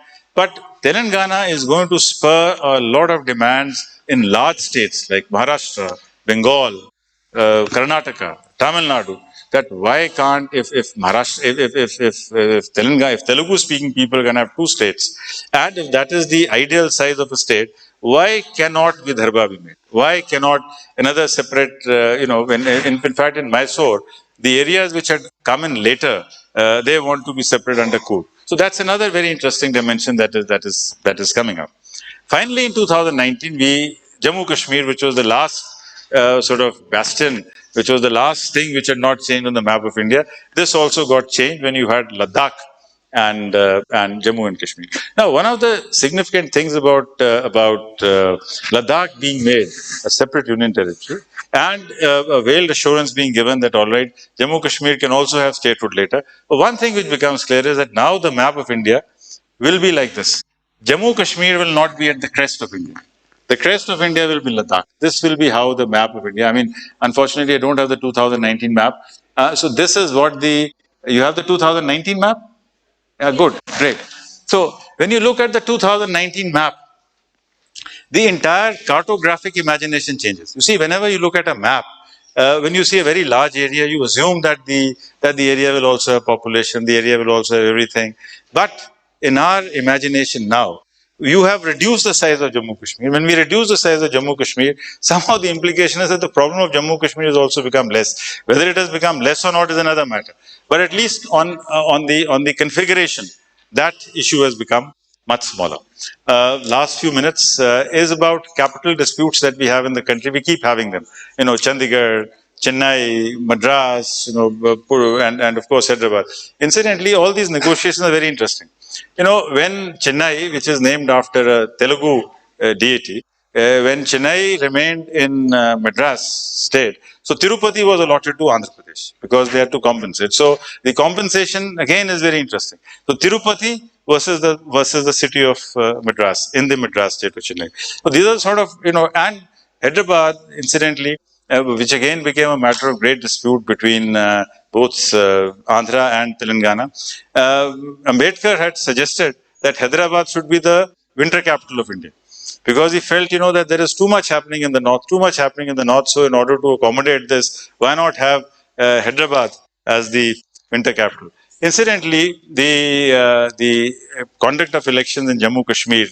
Telangana is going to spur a lot of demands in large states like Maharashtra, Bengal, Karnataka, Tamil Nadu. That why can't if Maharashtra if Telangana, if Telugu speaking people can have 2 states, and if that is the ideal size of a state, why cannot Vidarbha be made? Why cannot another separate, in fact in Mysore, the areas which had come in later, they want to be separate under Coorg. So that's another very interesting dimension that is coming up. Finally, in 2019, Jammu Kashmir, which was the last sort of bastion, which was the last thing which had not changed on the map of India, this also got changed when you had Ladakh and Jammu and Kashmir. Now, one of the significant things about Ladakh being made a separate union territory and a veiled assurance being given that all right, Jammu Kashmir can also have statehood later. But one thing which becomes clear is that now the map of India will be like this. Jammu Kashmir will not be at the crest of India. The crest of India will be Ladakh. This will be how the map of India. I mean, unfortunately, I don't have the 2019 map. So this is what you have the 2019 map? Yeah, good, great. So when you look at the 2019 map, the entire cartographic imagination changes. You see, whenever you look at a map, when you see a very large area, you assume that the area will also have population, the area will also have everything. But in our imagination now, you have reduced the size of Jammu Kashmir. When we reduce the size of Jammu Kashmir, somehow the implication is that the problem of Jammu Kashmir has also become less. Whether it has become less or not is another matter. But at least on the configuration, that issue has become much smaller. Last few minutes is about capital disputes that we have in the country. We keep having them. Chandigarh, Chennai, Madras, and of course Hyderabad. Incidentally, all these negotiations are very interesting. When Chennai, which is named after a Telugu deity, when Chennai remained in Madras state, so Tirupati was allotted to Andhra Pradesh because they had to compensate. So the compensation again is very interesting. So Tirupati versus the city of Madras in the Madras state of Chennai. So these are sort of and Hyderabad, incidentally, which again became a matter of great dispute between both Andhra and Telangana. Ambedkar had suggested that Hyderabad should be the winter capital of India because he felt, that there is too much happening in the north, too much happening in the north. So in order to accommodate this, why not have Hyderabad as the winter capital? Incidentally, the conduct of elections in Jammu Kashmir,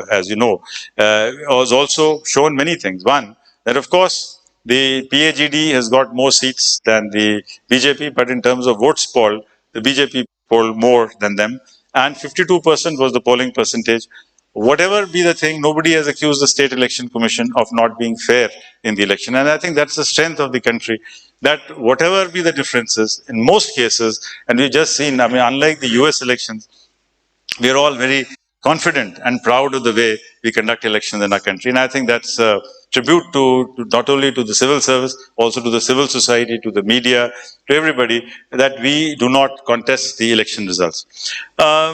as you know, was also shown many things. One, that of course the PAGD has got more seats than the BJP, but in terms of votes polled, the BJP polled more than them, and 52% was the polling percentage. Whatever be the thing, nobody has accused the State Election Commission of not being fair in the election. And I think that's the strength of the country, that whatever be the differences, in most cases, and we've just seen, unlike the US elections, we are all very confident and proud of the way we conduct elections in our country. And I think that's a tribute to not only to the civil service, also to the civil society, to the media, to everybody, that we do not contest the election results.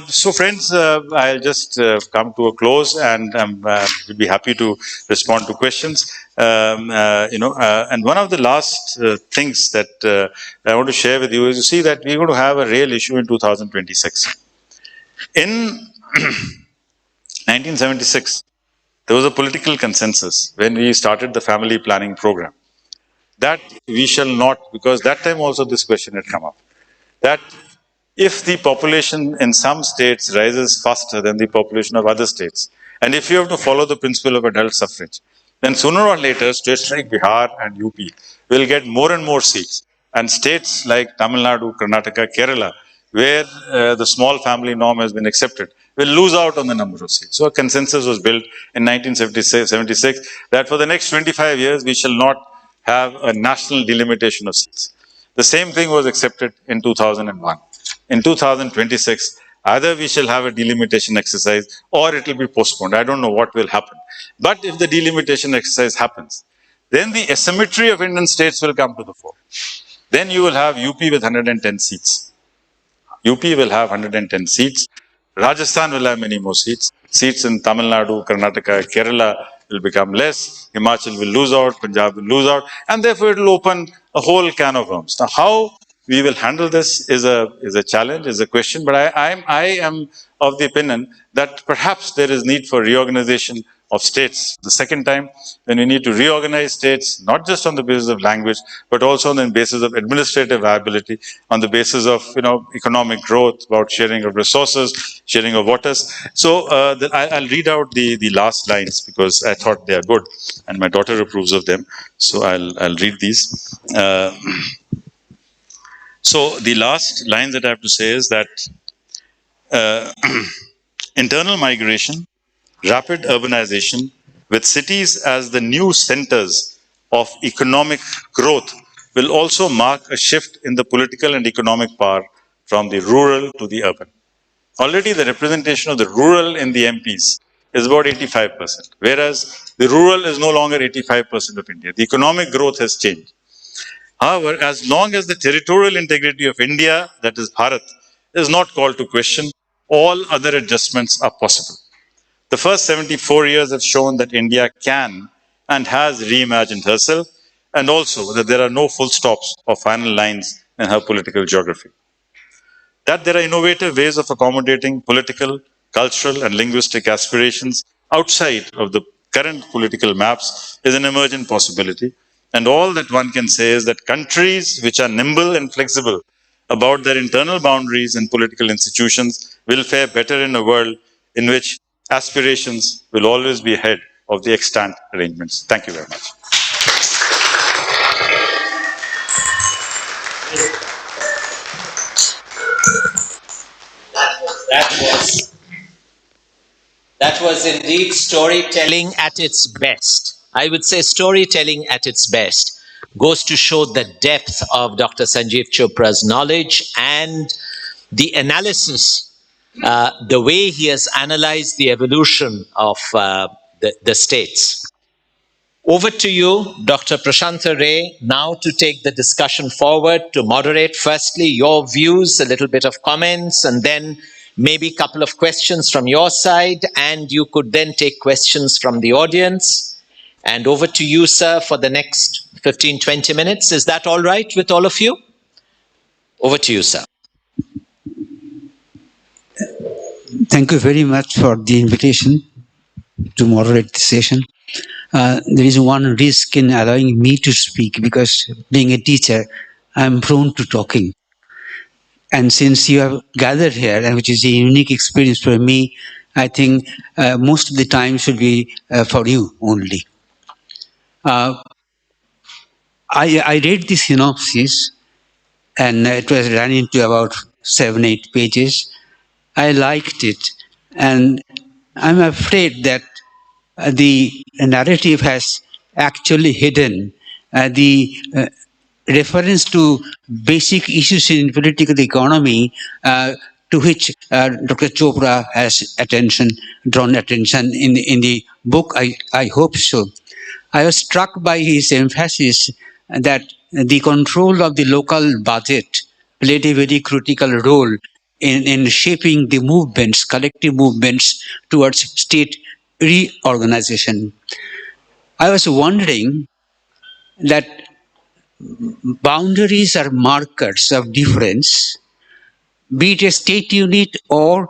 So friends, I'll just come to a close, and we'll be happy to respond to questions. And one of the last things that I want to share with you is, you see that we're going to have a real issue in 2026. In 1976, there was a political consensus when we started the family planning program that we shall not, because that time also this question had come up, that if the population in some states rises faster than the population of other states, and if you have to follow the principle of adult suffrage, then sooner or later states like Bihar and UP will get more and more seats. And states like Tamil Nadu, Karnataka, Kerala, where the small family norm has been accepted, will lose out on the number of seats. So a consensus was built in 1976 that for the next 25 years we shall not have a national delimitation of seats. The same thing was accepted in 2001. In 2026, either we shall have a delimitation exercise or it will be postponed. I don't know what will happen. But if the delimitation exercise happens, then the asymmetry of Indian states will come to the fore. Then you will have UP with 110 seats. UP will have 110 seats. Rajasthan will have many more seats. Seats in Tamil Nadu, Karnataka, Kerala will become less. Himachal will lose out. Punjab will lose out. And therefore, it will open a whole can of worms. Now, how we will handle this is a challenge, is a question. But I am of the opinion that perhaps there is need for reorganization of states. The second time, when we need to reorganize states, not just on the basis of language, but also on the basis of administrative viability, on the basis of economic growth, about sharing of resources, sharing of waters. So I'll read out the last lines because I thought they are good, and my daughter approves of them. So I'll read these. So the last line that I have to say is that internal migration, rapid urbanization, with cities as the new centers of economic growth, will also mark a shift in the political and economic power from the rural to the urban. Already the representation of the rural in the MPs is about 85%, whereas the rural is no longer 85% of India. The economic growth has changed. However, as long as the territorial integrity of India, that is Bharat, is not called to question, all other adjustments are possible. The first 74 years have shown that India can and has reimagined herself, and also that there are no full stops or final lines in her political geography. That there are innovative ways of accommodating political, cultural, and linguistic aspirations outside of the current political maps is an emergent possibility. And all that one can say is that countries which are nimble and flexible about their internal boundaries and political institutions will fare better in a world in which aspirations will always be ahead of the extant arrangements. Thank you very much. That was indeed storytelling at its best. I would say storytelling at its best goes to show the depth of Dr. Sanjeev Chopra's knowledge and the analysis, the way he has analyzed the evolution of the states. Over to you, Dr. Prashantha Ray, now to take the discussion forward, to moderate firstly your views, a little bit of comments, and then maybe a couple of questions from your side, and you could then take questions from the audience. And over to you, sir, for the next 15, 20 minutes. Is that all right with all of you? Over to you, sir. Thank you very much for the invitation to moderate the session. There is one risk in allowing me to speak because being a teacher, I'm prone to talking. And since you have gathered here, and which is a unique experience for me, I think most of the time should be for you only. I read the synopsis, and it was ran into about 7-8 pages. I liked it, and I'm afraid that the narrative has actually hidden the reference to basic issues in political economy to which Dr. Chopra has drawn attention in the book. I hope so. I was struck by his emphasis that the control of the local budget played a very critical role in shaping the movements, collective movements towards state reorganization. I was wondering that boundaries are markers of difference, be it a state unit or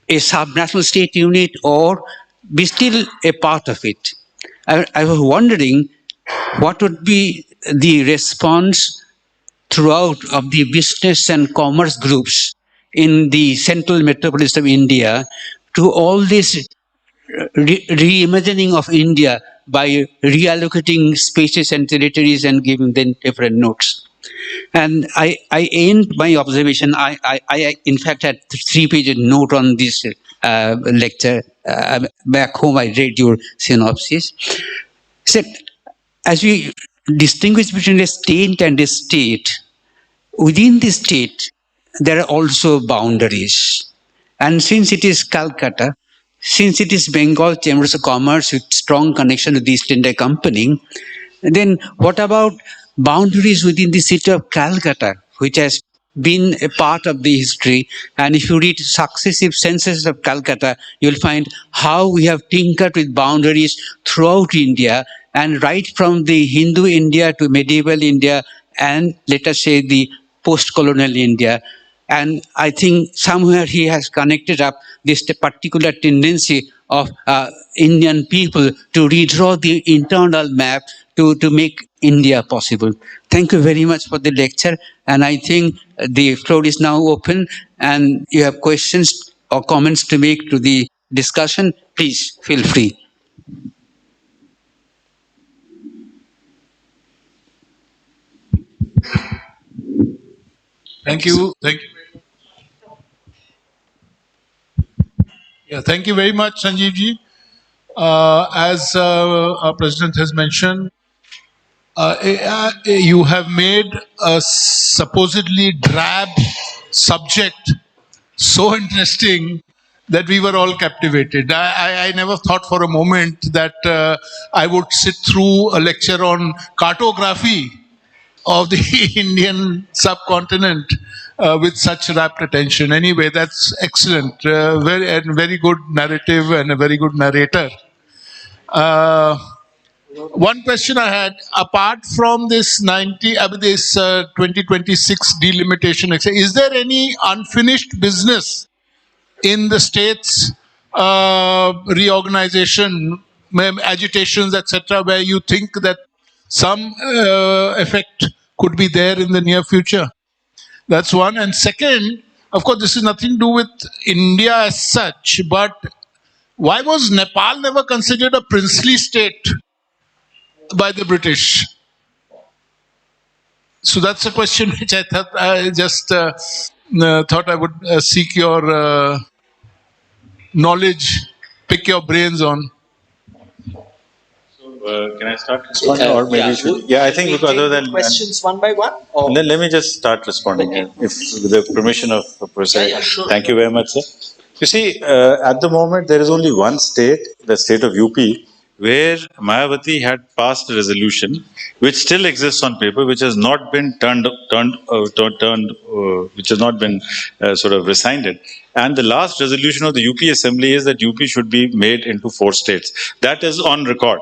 a subnational state unit or be still a part of it. I was wondering what would be the response throughout of the business and commerce groups in the central metropolis of India to all this reimagining of India by reallocating spaces and territories and giving them different notes. And I end my observation. I in fact had 3-page note on this lecture. Back home, I read your synopsis. Said, as we distinguish between a state and a state, within the state, there are also boundaries. And since it is Calcutta, since it is Bengal Chambers of Commerce with strong connection to the East India Company, then what about boundaries within the city of Calcutta, which has been a part of the history? And if you read successive censuses of Calcutta, you'll find how we have tinkered with boundaries throughout India, and right from the Hindu India to medieval India, and let us say the post-colonial India. And I think somewhere he has connected up this particular tendency of Indian people to redraw the internal map to make India possible. Thank you very much for the lecture. And I think the floor is now open, and you have questions or comments to make to the discussion. Please feel free. Thank you. Thank you very much, Sanjeev ji. As our president has mentioned, you have made a supposedly drab subject so interesting that we were all captivated. I never thought for a moment that I would sit through a lecture on cartography of the Indian subcontinent with such rapt attention. Anyway, that's excellent. Very good narrative and a very good narrator. One question I had, apart from this 2026 delimitation, is there any unfinished business in the states reorganization, agitations, etc., where you think that some effect could be there in the near future? That's one. And second, of course, this is nothing to do with India as such, but why was Nepal never considered a princely state by the British? So that's a question which I thought I just thought I would seek your knowledge, pick your brains on. Can I start responding, or maybe I think because other than questions one by one. Or? Then let me just start responding, if with the permission of the Professor. Sure. Thank you very much, sir. You see, at the moment there is only one state, the state of UP, where Mayawati had passed a resolution, which still exists on paper, which has not been which has not been sort of rescinded. And the last resolution of the UP Assembly is that UP should be made into 4 states. That is on record.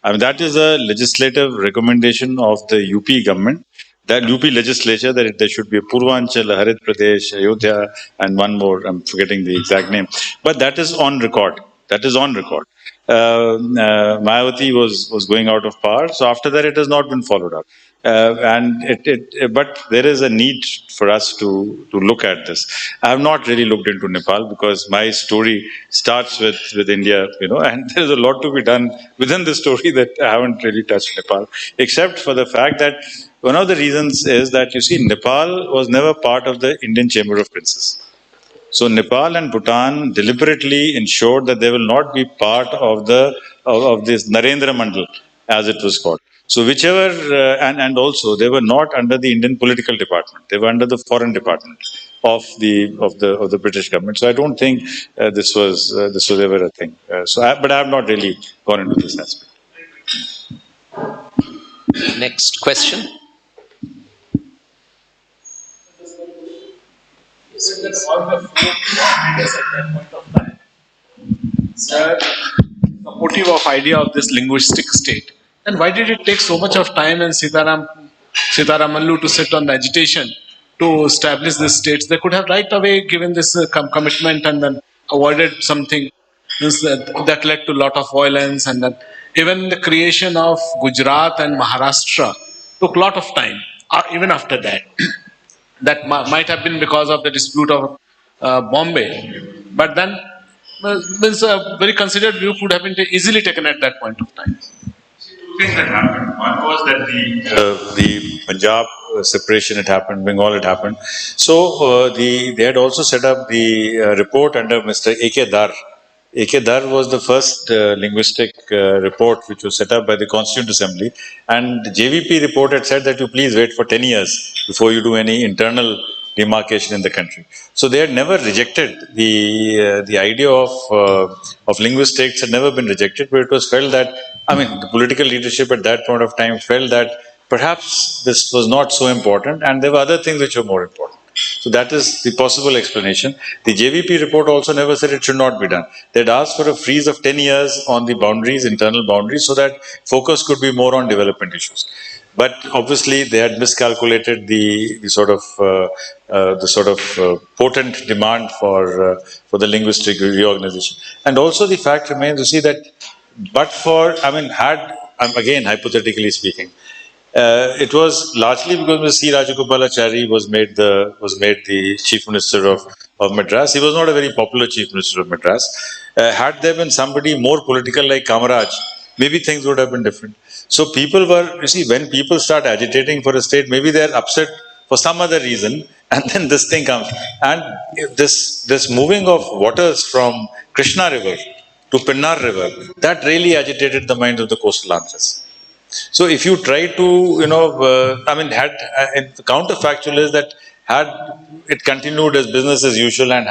I mean, that is a legislative recommendation of the UP government, that UP legislature, that there should be a Purvanchal, Harit Pradesh, Ayodhya, and one more, I'm forgetting the exact name. But that is on record. That is on record. Mayawati was going out of power, so after that it has not been followed up. But there is a need for us to look at this. I have not really looked into Nepal because my story starts with India, and there is a lot to be done within the story that I haven't really touched Nepal, except for the fact that one of the reasons is that, you see, Nepal was never part of the Indian Chamber of Princes. So Nepal and Bhutan deliberately ensured that they will not be part of this Narendra Mandal, as it was called. So whichever, and also they were not under the Indian political department; they were under the foreign department of the British government. So I don't think this was ever a thing. But I have not really gone into this aspect. Next question. Supportive of idea of this linguistic state. And why did it take so much of time and Sitaramallu to sit on agitation to establish these states? They could have right away given this commitment and then avoided something that led to a lot of violence, and then even the creation of Gujarat and Maharashtra took a lot of time, even after that. That might have been because of the dispute of Bombay, but then means a very considered view could have been easily taken at that point of time. Two things that happened. One was that the Punjab separation had happened, Bengal had happened. So they had also set up the report under Mr. A.K. Dar. A.K. Dar was the first linguistic report which was set up by the Constituent Assembly, and the JVP report had said that you please wait for 10 years before you do any internal demarcation in the country. So they had never rejected the idea of linguistics had never been rejected, but it was felt that, I mean, the political leadership at that point of time felt that perhaps this was not so important, and there were other things which were more important. So that is the possible explanation. The JVP report also never said it should not be done. They'd asked for a freeze of 10 years on the boundaries, internal boundaries, so that focus could be more on development issues. But obviously, they had miscalculated the sort of potent demand for the linguistic reorganization. And also, the fact remains, you see, that but for, I mean, again, hypothetically speaking, it was largely because C. Rajagopalachari was made the Chief Minister of Madras. He was not a very popular Chief Minister of Madras. Had there been somebody more political like Kamaraj, maybe things would have been different. So people were, you see, when people start agitating for a state, maybe they're upset for some other reason, and then this thing comes. And this moving of waters from Krishna River to Pennar River, that really agitated the mind of the coastal Andhras. So if you try to, the counterfactual is that had it continued as business as usual, and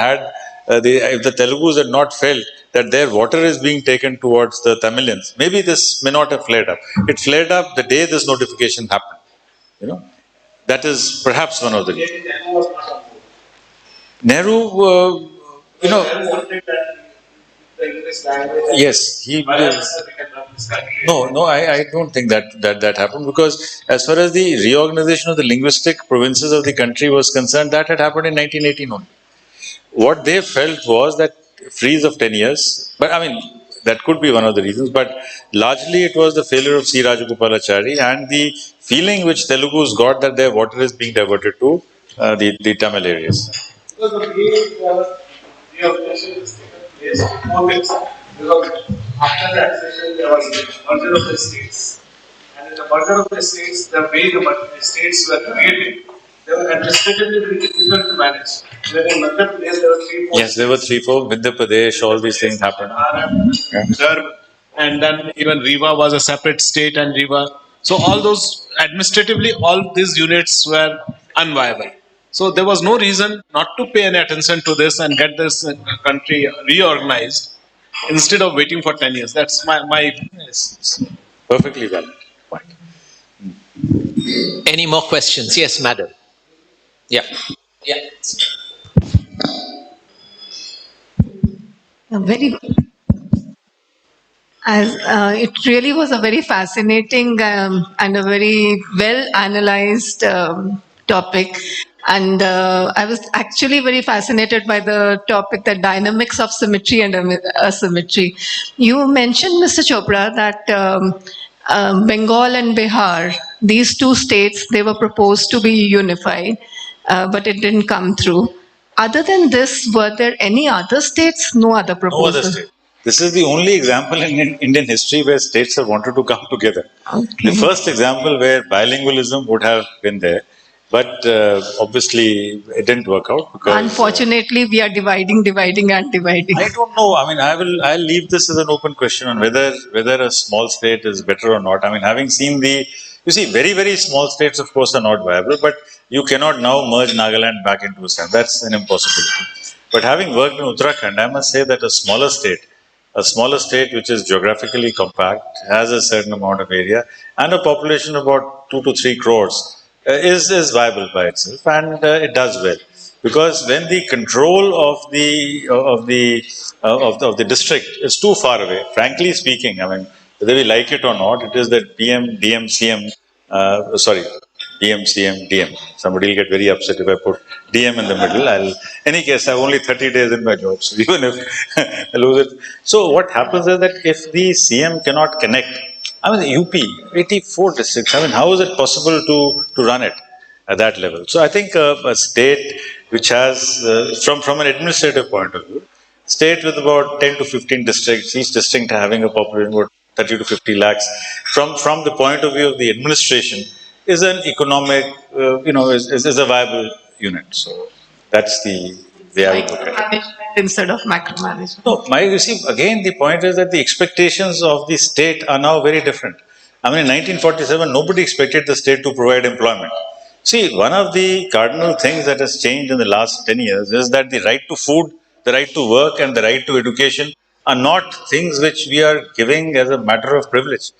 if the Telugus had not felt that their water is being taken towards the Tamilians, maybe this may not have flared up. It flared up the day this notification happened. You know, that is perhaps one of the. Nehru, you know, yes, he. No, I don't think that happened, because as far as the reorganization of the linguistic provinces of the country was concerned, that had happened in 1918 only. What they felt was that freeze of 10 years, but I mean, that could be one of the reasons, but largely it was the failure of C. Rajagopalachari and the feeling which Telugus got that their water is being diverted to the Tamil areas. Because the reorganization has taken place before this, because after the accession there was merger of the states. And in the merger of the states, the way the states were created, they were administratively very difficult to manage. When in Madhya Pradesh, there were three, four. Yes, there were three, four. Madhya Pradesh, all these things happened. And then even Riva was a separate state, and Riva. So all those administratively, all these units were unviable. So there was no reason not to pay any attention to this and get this country reorganized instead of waiting for 10 years. That's my Yes, perfectly valid point. Any more questions? Yes, madam. Yeah. Yeah. Very, as it really was a very fascinating and a very well analyzed topic. And I was actually very fascinated by the topic, the dynamics of symmetry and asymmetry. You mentioned, Mr. Chopra, that Bengal and Bihar, these two states, they were proposed to be unified, but it didn't come through. Other than this, were there any other states? No other No proposal? other state. This is the only example in Indian history where states have wanted to come together. Okay. The first example where bilingualism would have been there, but obviously it didn't work out because. Unfortunately, we are dividing and dividing. I don't know. I mean, I'll leave this as an open question on whether a small state is better or not. I mean, having seen you see, very small states, of course, are not viable, but you cannot now merge Nagaland back into Assam. That's an impossibility. But having worked in Uttarakhand, I must say that a smaller state which is geographically compact, has a certain amount of area, and a population of about 2 to 3 crores, is viable by itself, and it does well. Because when the control of the district is too far away, frankly speaking, I mean, whether we like it or not, it is that PM, DM, CM, sorry, PM, CM, DM. Somebody will get very upset if I put DM in the middle. Any case, I have only 30 days in my job, so even if I lose it. So what happens is that if the CM cannot connect, I mean, UP, 84 districts, I mean, how is it possible to run it at that level? So I think a state which has, from an administrative point of view, state with about 10 to 15 districts, each district having a population of about 30 to 50 lakhs, from the point of view of the administration, is an economic, is a viable unit. So that's the way I would look at it. Management instead of macromanagement. No, you see, again, the point is that the expectations of the state are now very different. I mean, in 1947, nobody expected the state to provide employment. See, one of the cardinal things that has changed in the last 10 years is that the right to food, the right to work, and the right to education are not things which we are giving as a matter of privilege.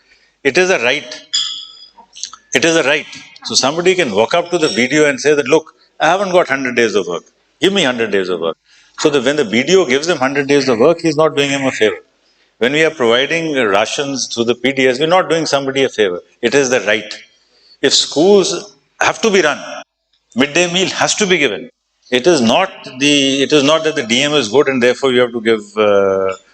It is a right. It is a right. So somebody can walk up to the BDO and say that, look, I haven't got 100 days of work. Give me 100 days of work. So that when the BDO gives him 100 days of work, he's not doing him a favor. When we are providing rations through the PDS, we're not doing somebody a favor. It is the right. If schools have to be run, midday meal has to be given. It is not that the DM is good and therefore you have to give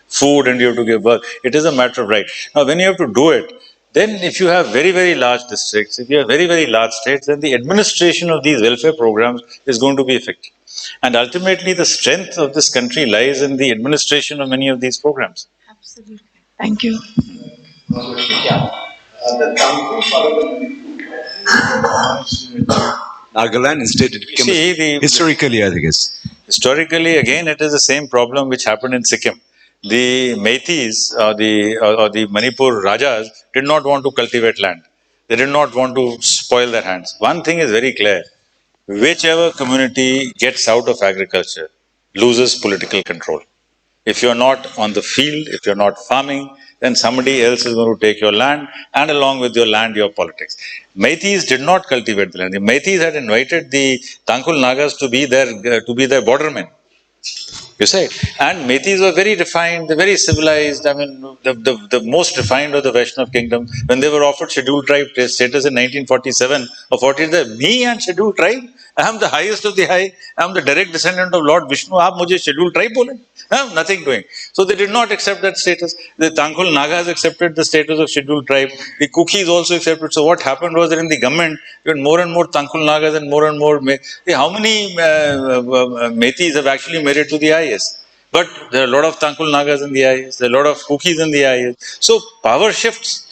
food and you have to give work. It is a matter of right. Now, when you have to do it, then if you have very large districts, if you have very large states, then the administration of these welfare programs is going to be effective. And ultimately, the strength of this country lies in the administration of many of these programs. Absolutely. Thank you. Nagaland instead it became historically, I guess. Historically, again, it is the same problem which happened in Sikkim. The Meiteis or the Manipur Rajas did not want to cultivate land. They did not want to spoil their hands. One thing is very clear. Whichever community gets out of agriculture loses political control. If you're not on the field, if you're not farming, then somebody else is going to take your land, and along with your land, your politics. Meiteis did not cultivate the land. The Meiteis had invited the Tangkhul Nagas to be their bordermen. You say, and Meiteis were very refined, very civilized. I mean, the most refined of the Vaishnav kingdom, when they were offered scheduled tribe status in 1947 or 40, me and scheduled tribe, I am the highest of the high, I am the direct descendant of Lord Vishnu, aap mujhe scheduled tribe bole? I am nothing doing. So they did not accept that status. The Tangkhul Nagas accepted the status of scheduled tribe. The Kukis also accepted. So what happened was that in the government, you had more and more Tangkhul Nagas and more, how many Meiteis have actually made it to the IS? But there are a lot of Tangkhul Nagas in the IS, there are a lot of Kukis in the IS. So power shifts.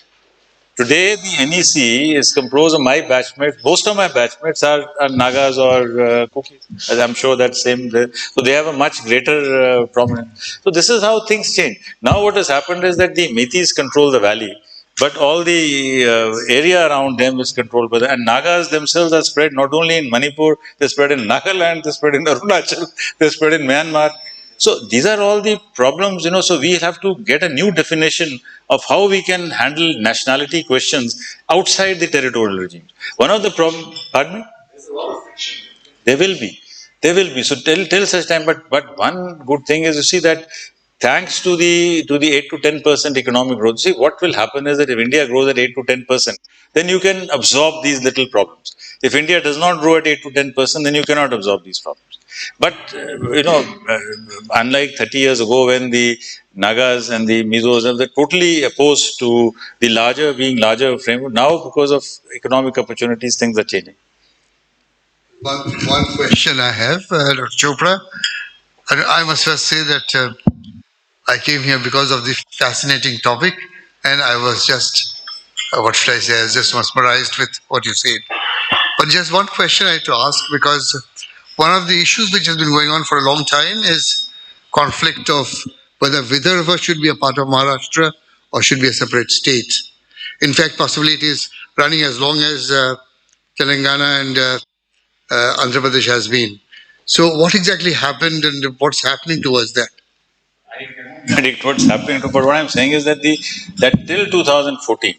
Today, the NEC is composed of my batchmates. Most of my batchmates are Nagas or Kukis. As I'm sure that same. So they have a much greater prominence. So this is how things change. Now what has happened is that the Meiteis control the valley, but all the area around them is controlled by them. And Nagas themselves are spread not only in Manipur, they spread in Nagaland, they spread in Arunachal, they spread in Myanmar. So these are all the problems, so we have to get a new definition of how we can handle nationality questions outside the territorial regimes. One of the problems, pardon me? There will be. There will be. So till such time, but one good thing is you see that thanks to the 8 to 10% economic growth, see what will happen is that if India grows at 8 to 10%, then you can absorb these little problems. If India does not grow at 8 to 10%, then you cannot absorb these problems. But, unlike 30 years ago when the Nagas and the Mizos were totally opposed to the being larger framework, now because of economic opportunities, things are changing. One question I have, Dr. Chopra. I must first say that I came here because of this fascinating topic, and I was just, what should I say, I was just mesmerized with what you said. But just one question I had to ask, because one of the issues which has been going on for a long time is conflict of whether Vidarbha should be a part of Maharashtra or should be a separate state. In fact, possibly it is running as long as Telangana and Andhra Pradesh has been. So what exactly happened and what's happening towards that? I cannot predict what's happening, but what I'm saying is that that till 2014,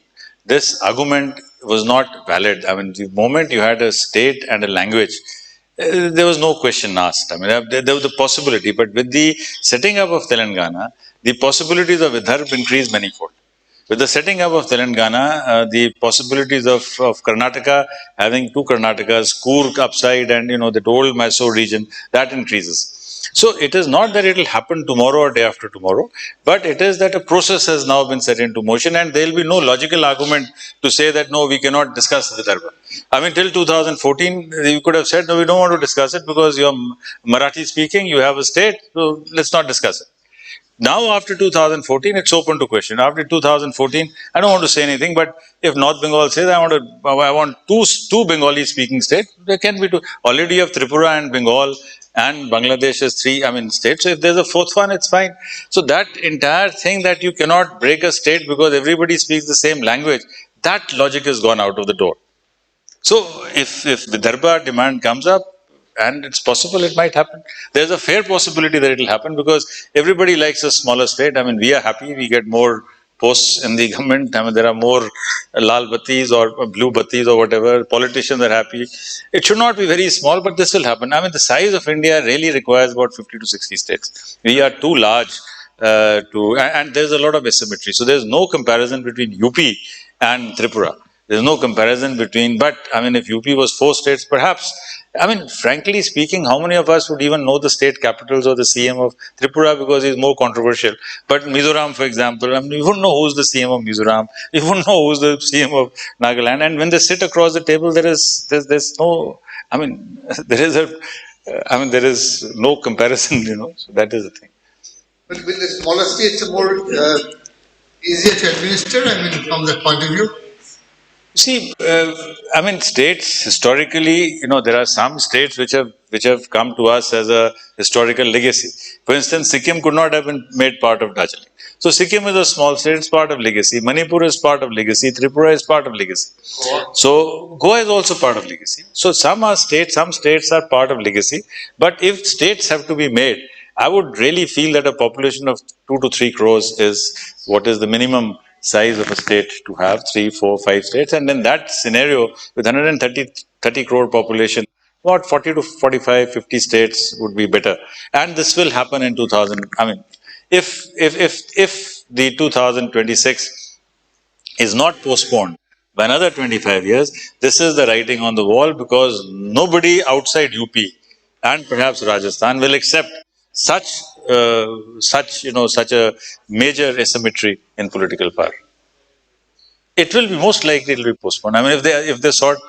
this argument was not valid. I mean, the moment you had a state and a language, there was no question asked. I mean, there was a possibility, but with the setting up of Telangana, the possibilities of Vidarbha increased manifold. With the setting up of Telangana, the possibilities of Karnataka having two Karnatakas, Coorg upside and the old Mysore region, that increases. So it is not that it will happen tomorrow or day after tomorrow, but it is that a process has now been set into motion, and there will be no logical argument to say that no, we cannot discuss Vidarbha. I mean, till 2014, you could have said, no, we don't want to discuss it because you're Marathi speaking, you have a state, so let's not discuss it. Now, after 2014, it's open to question. After 2014, I don't want to say anything, but if North Bengal says, I want two Bengali-speaking states, there can be two. Already you have Tripura and Bengal, and Bangladesh is three, states. So if there's a fourth one, it's fine. So that entire thing that you cannot break a state because everybody speaks the same language, that logic has gone out of the door. So if Vidarbha demand comes up, and it's possible it might happen. There's a fair possibility that it will happen because everybody likes a smaller state. I mean, we are happy, we get more posts in the government. I mean, there are more lal battis or blue battis or whatever. Politicians are happy. It should not be very small, but this will happen. I mean, the size of India really requires about 50 to 60 states. We are too large and there's a lot of asymmetry. So there's no comparison between UP and Tripura. There's no comparison between, but I mean, if UP was 4 states, perhaps, I mean, frankly speaking, how many of us would even know the state capitals or the CM of Tripura because he's more controversial? But Mizoram, for example, I mean, you wouldn't know who's the CM of Mizoram. You wouldn't know who's the CM of Nagaland. And when they sit across the table, there's no, I mean, there is no comparison, so that is the thing. But with the smaller states, more easier to administer, I mean, from that point of view? See, states historically, there are some states which have come to us as a historical legacy. For instance, Sikkim could not have been made part of Darjeeling. So Sikkim is a small state, it's part of legacy. Manipur is part of legacy. Tripura is part of legacy. So Goa is also part of legacy. So some states are part of legacy. But if states have to be made, I would really feel that a population of 2 to 3 crores is what is the minimum size of a state to have, 3, 4, 5 states. And in that scenario, with 130 crore population, about 40 to 45, 50 states would be better. And this will happen in 2000. I mean, if the 2026 is not postponed by another 25 years, this is the writing on the wall, because nobody outside UP and perhaps Rajasthan will accept such such a major asymmetry in political power. It will be most likely it will be postponed. I mean, if they sort,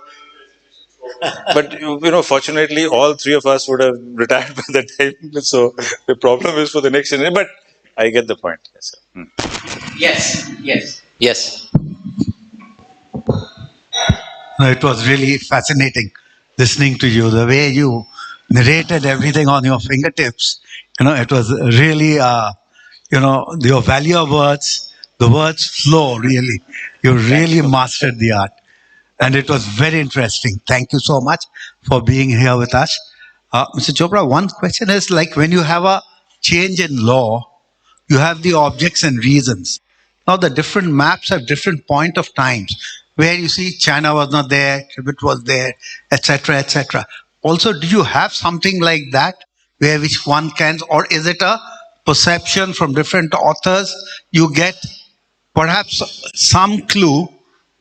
but fortunately, all three of us would have retired by that time. So the problem is for the next generation. But I get the point. Yes, sir. Yes. No, it was really fascinating listening to you. The way you narrated everything on your fingertips, it was really, your value of words, the words flow really. You really mastered the art. And it was very interesting. Thank you so much for being here with us. Mr. Chopra, one question is like when you have a change in law, you have the objects and reasons. Now the different maps have different point of times where you see China was not there, Tibet was there, etc., etc. Also, do you have something like that where which one can, or is it a perception from different authors? You get perhaps some clue,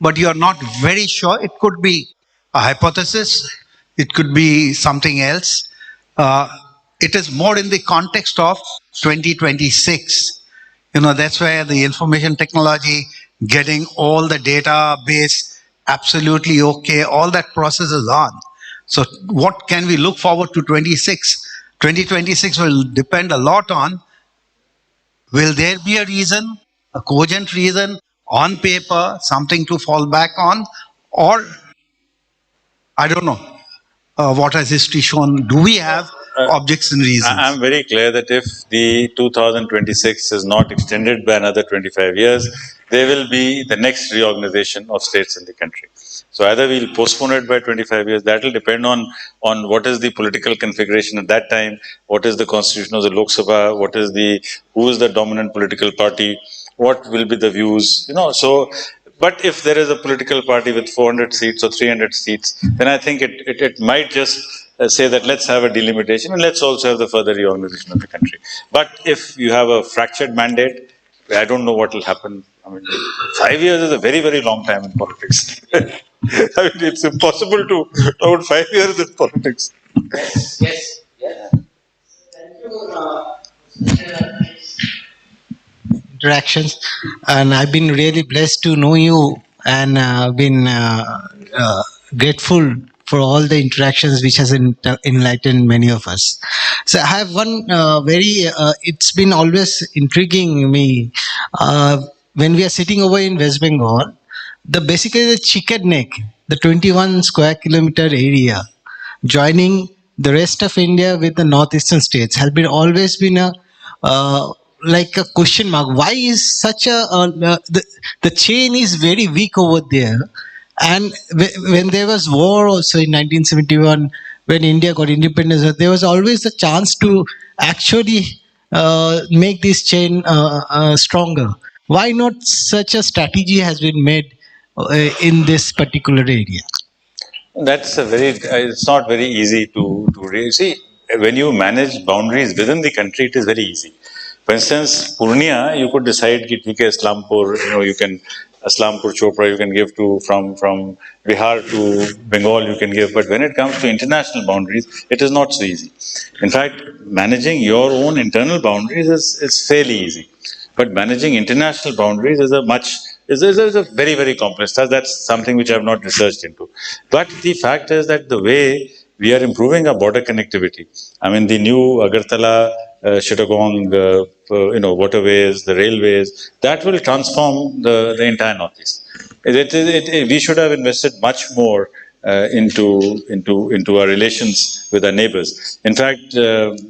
but you're not very sure. It could be a hypothesis, it could be something else. It is more in the context of 2026. That's where the information technology, getting all the database absolutely okay, all that process is on. So what can we look forward to 26? 2026 will depend a lot on, will there be a reason, a cogent reason, on paper, something to fall back on, or I don't know, what has history shown? Do we have objects and reasons? I'm very clear that if the 2026 is not extended by another 25 years, there will be the next reorganization of states in the country. So either we'll postpone it by 25 years, that will depend on what is the political configuration at that time, what is the constitution of the Lok Sabha, who is the dominant political party, what will be the views, so. But if there is a political party with 400 seats or 300 seats, then I think it might just say that let's have a delimitation and let's also have the further reorganization of the country. But if you have a fractured mandate, I don't know what will happen. I mean, 5 years is a very, very long time in politics. I mean, it's impossible to talk about 5 years in politics. Yes. Interactions, and I've been really blessed to know you, and been grateful for all the interactions which has enlightened many of us. So I have one it's been always intriguing me when we are sitting over in West Bengal, basically the chicken neck, the 21 square kilometer area joining the rest of India with the northeastern states has been always been a like a question mark. Why is such the chain is very weak over there? And when there was war also in 1971, when India got independence, there was always a chance to actually make this chain stronger. Why not such a strategy has been made in this particular area? That's it's not very easy to really see. When you manage boundaries within the country, it is very easy. For instance, Purnia, you could decide that Islampur, you can Islampur Chopra, you can give to from Bihar to Bengal, you can give. But when it comes to international boundaries, it is not so easy. In fact, managing your own internal boundaries is fairly easy. But managing international boundaries is a very, very complex task. That's something which I have not researched into. But the fact is that the way we are improving our border connectivity, I mean, the new Agartala, Chittagong, waterways, the railways, that will transform the entire Northeast. We should have invested much more into our relations with our neighbors. In fact,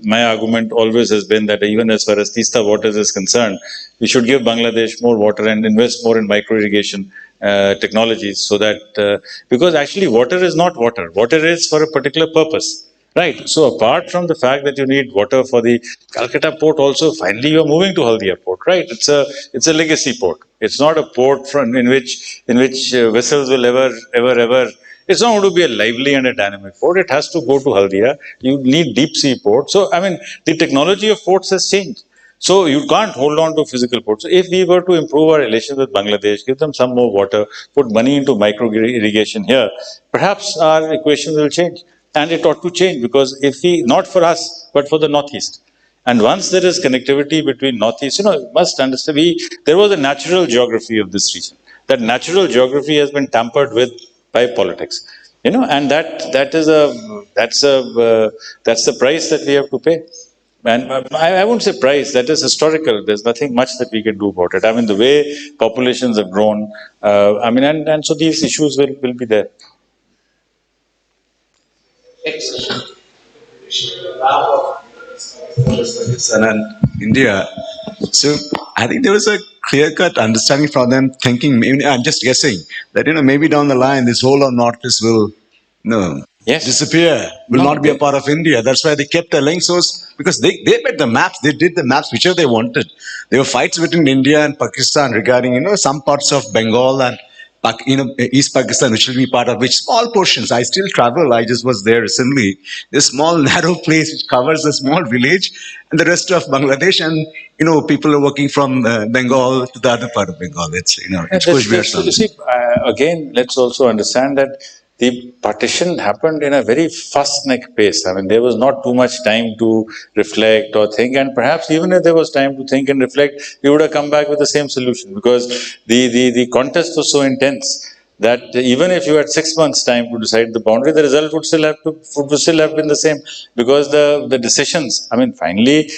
my argument always has been that even as far as Teesta waters is concerned, we should give Bangladesh more water and invest more in micro irrigation technologies, so that because actually water is not water. Water is for a particular purpose. Right. So apart from the fact that you need water for the Calcutta port, also finally you are moving to Haldia port, right? It's a legacy port. It's not a port from in which vessels will ever. It's not going to be a lively and a dynamic port. It has to go to Haldia. You need deep sea port. So I mean, the technology of ports has changed. So you can't hold on to physical ports. So if we were to improve our relations with Bangladesh, give them some more water, put money into micro irrigation here, perhaps our equation will change. And it ought to change because if we, not for us, but for the Northeast. And once there is connectivity between Northeast, you must understand, there was a natural geography of this region. That natural geography has been tampered with by politics. And that's the price that we have to pay. And I won't say price, that is historical. There's nothing much that we can do about it. I mean, the way populations have grown, and so these issues will be there. Pakistan and India. So I think there was a clear-cut understanding from them, thinking. Maybe, I'm just guessing that maybe down the line this whole of Northeast will disappear, will not be a part of India. That's why they kept the links. Because they made the maps, they did the maps whichever they wanted. There were fights between India and Pakistan regarding some parts of Bengal and East Pakistan, which will be part of which small portions. I still travel. I just was there recently. This small narrow place which covers a small village and the rest of Bangladesh, and people are working from Bengal to the other part of Bengal. It's it's Again, let's also understand that the partition happened in a very fast-neck pace. I mean, there was not too much time to reflect or think, and perhaps even if there was time to think and reflect, we would have come back with the same solution because the contest was so intense that even if you had 6 months' time to decide the boundary, the result would still have been the same because the decisions. I mean, finally,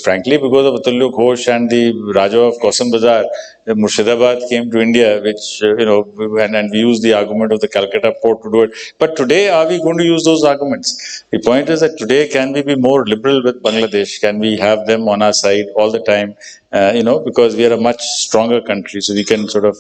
frankly, because of Atulya Ghosh and the Raja of Kausam Bazar, Murshidabad came to India, which and we used the argument of the Calcutta port to do it. But today, are we going to use those arguments? The point is that today, can we be more liberal with Bangladesh? Can we have them on our side all the time? Because we are a much stronger country, so we can sort of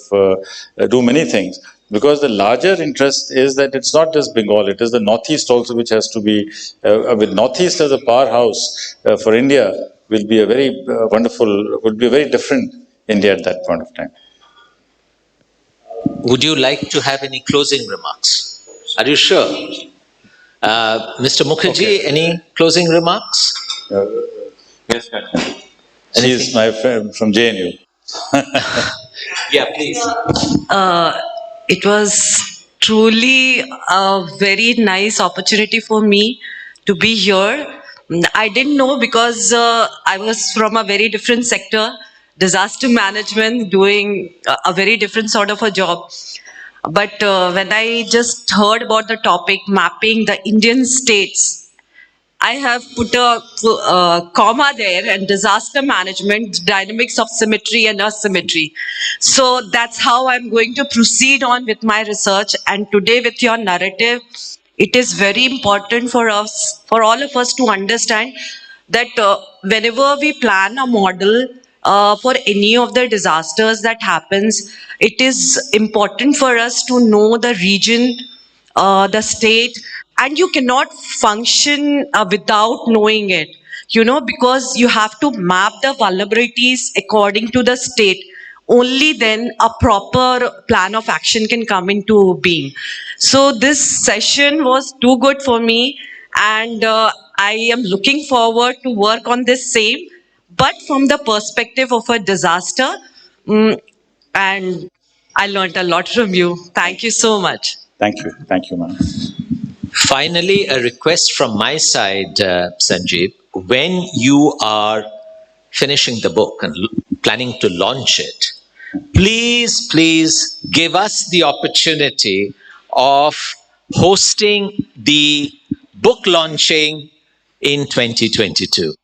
do many things. Because the larger interest is that it's not just Bengal, it is the Northeast also which has to be, with Northeast as a powerhouse for India, will be a very would be a very different India at that point of time. Would you like to have any closing remarks? Are you sure? Mr. Mukherjee, any closing remarks? Yes, she is my friend from JNU. Yeah, please. It was truly a very nice opportunity for me to be here. I didn't know because I was from a very different sector, disaster management, doing a very different sort of a job. But when I just heard about the topic, mapping the Indian states, I have put a comma there, and disaster management, dynamics of symmetry and asymmetry. So that's how I'm going to proceed on with my research. And today with your narrative, it is very important for us, for all of us to understand that whenever we plan a model for any of the disasters that happens, it is important for us to know the region, the state, and you cannot function without knowing it, because you have to map the vulnerabilities according to the state. Only then a proper plan of action can come into being. So this session was too good for me, and I am looking forward to work on this same, but from the perspective of a disaster. And I learned a lot from you. Thank you so much. Thank you, ma'am. Finally, a request from my side, Sanjeev. When you are finishing the book and planning to launch it, please give us the opportunity of hosting the book launching in 2022.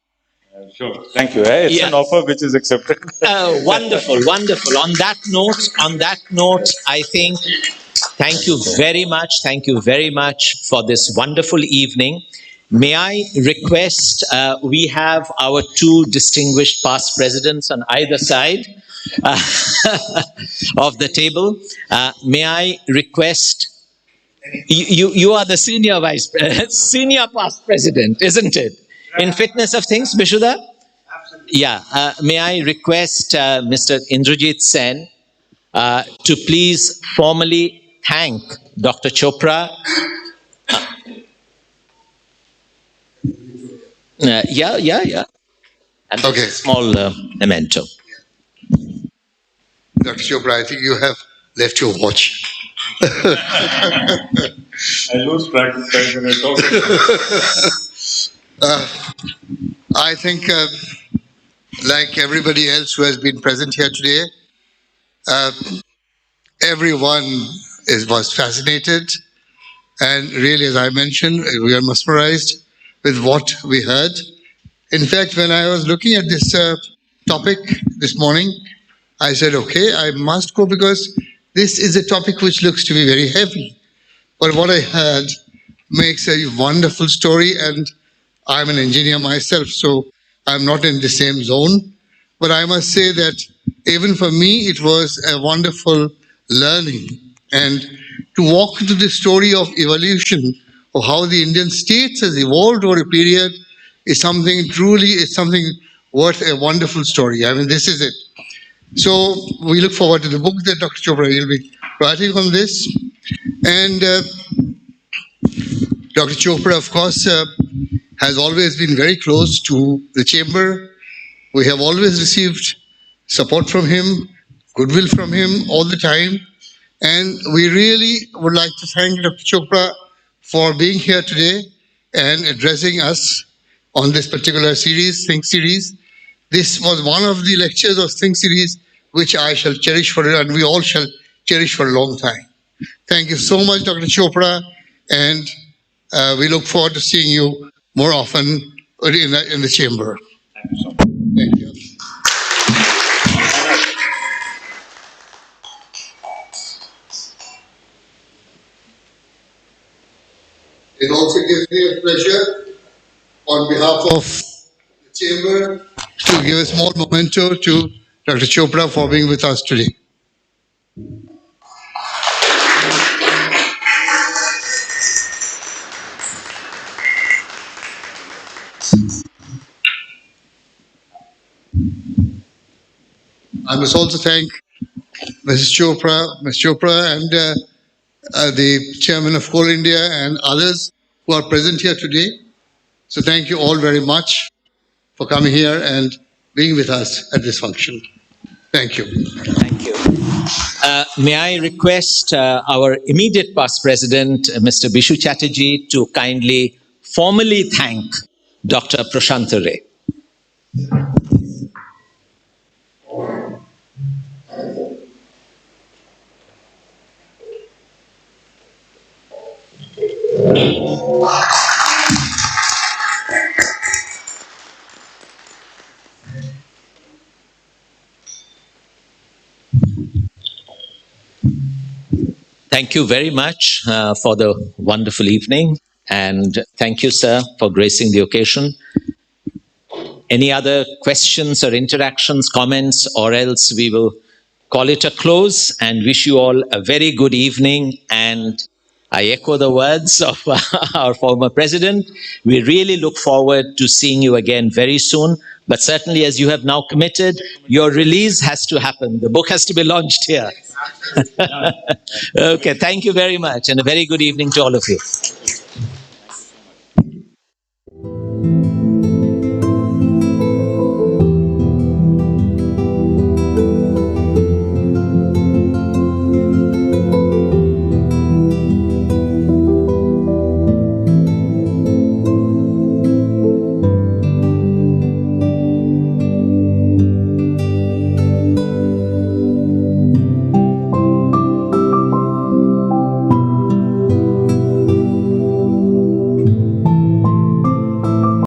Sure. Thank you. It's an offer which is accepted. Wonderful. On that note, I think, thank you very much for this wonderful evening. May I request, we have our two distinguished past presidents on either side of the table. May I request You are the senior senior past president, isn't it? In fitness of things, Bishuda? Yeah. May I request Mr. Indrajit Sen to please formally thank Dr. Chopra. Yeah. And Okay, a small memento. Dr. Chopra, I think you have left your watch. I lose track of time when I talk. I think, like everybody else who has been present here today, uh, everyone was fascinated. And really, as I mentioned, we are mesmerized with what we heard. In fact, when I was looking at this topic this morning, I said, okay, I must go because this is a topic which looks to be very heavy. But what I heard makes a wonderful story, and I'm an engineer myself, so I'm not in the same zone. But I must say that even for me, it was a wonderful learning. And to walk into the story of evolution, of how the Indian states has evolved over a period, is something truly, is something worth a wonderful story. I mean, this is it. So we look forward to the book that Dr. Chopra will be writing on this. And Dr. Chopra, of course, has always been very close to the chamber. We have always received support from him, goodwill from him all the time. And we really would like to thank Dr. Chopra for being here today and addressing us on this particular series, Think Series. This was one of the lectures of Think Series which I shall cherish for, and we all shall cherish for a long time. Thank you so much, Dr. Chopra, and we look forward to seeing you more often in the chamber. Thank you. It also gives me a pleasure on behalf of the chamber to give a small memento to Dr. Chopra for being with us today. I must also thank Ms. Chopra, and the chairman of Coal India and others who are present here today. So thank you all very much for coming here and being with us at this function. Thank you. Thank you. May I request our immediate past president, Mr. Bishu Chatterjee, to kindly formally thank Dr. Prashanta Ray. Thank you very much for the wonderful evening, and thank you, sir, for gracing the occasion. Any other questions or interactions, comments, or else we will call it a close and wish you all a very good evening. And I echo the words of our former president. We really look forward to seeing you again very soon. But certainly, as you have now committed, your release has to happen. The book has to be launched here. Okay, thank you very much, and a very good evening to all of you.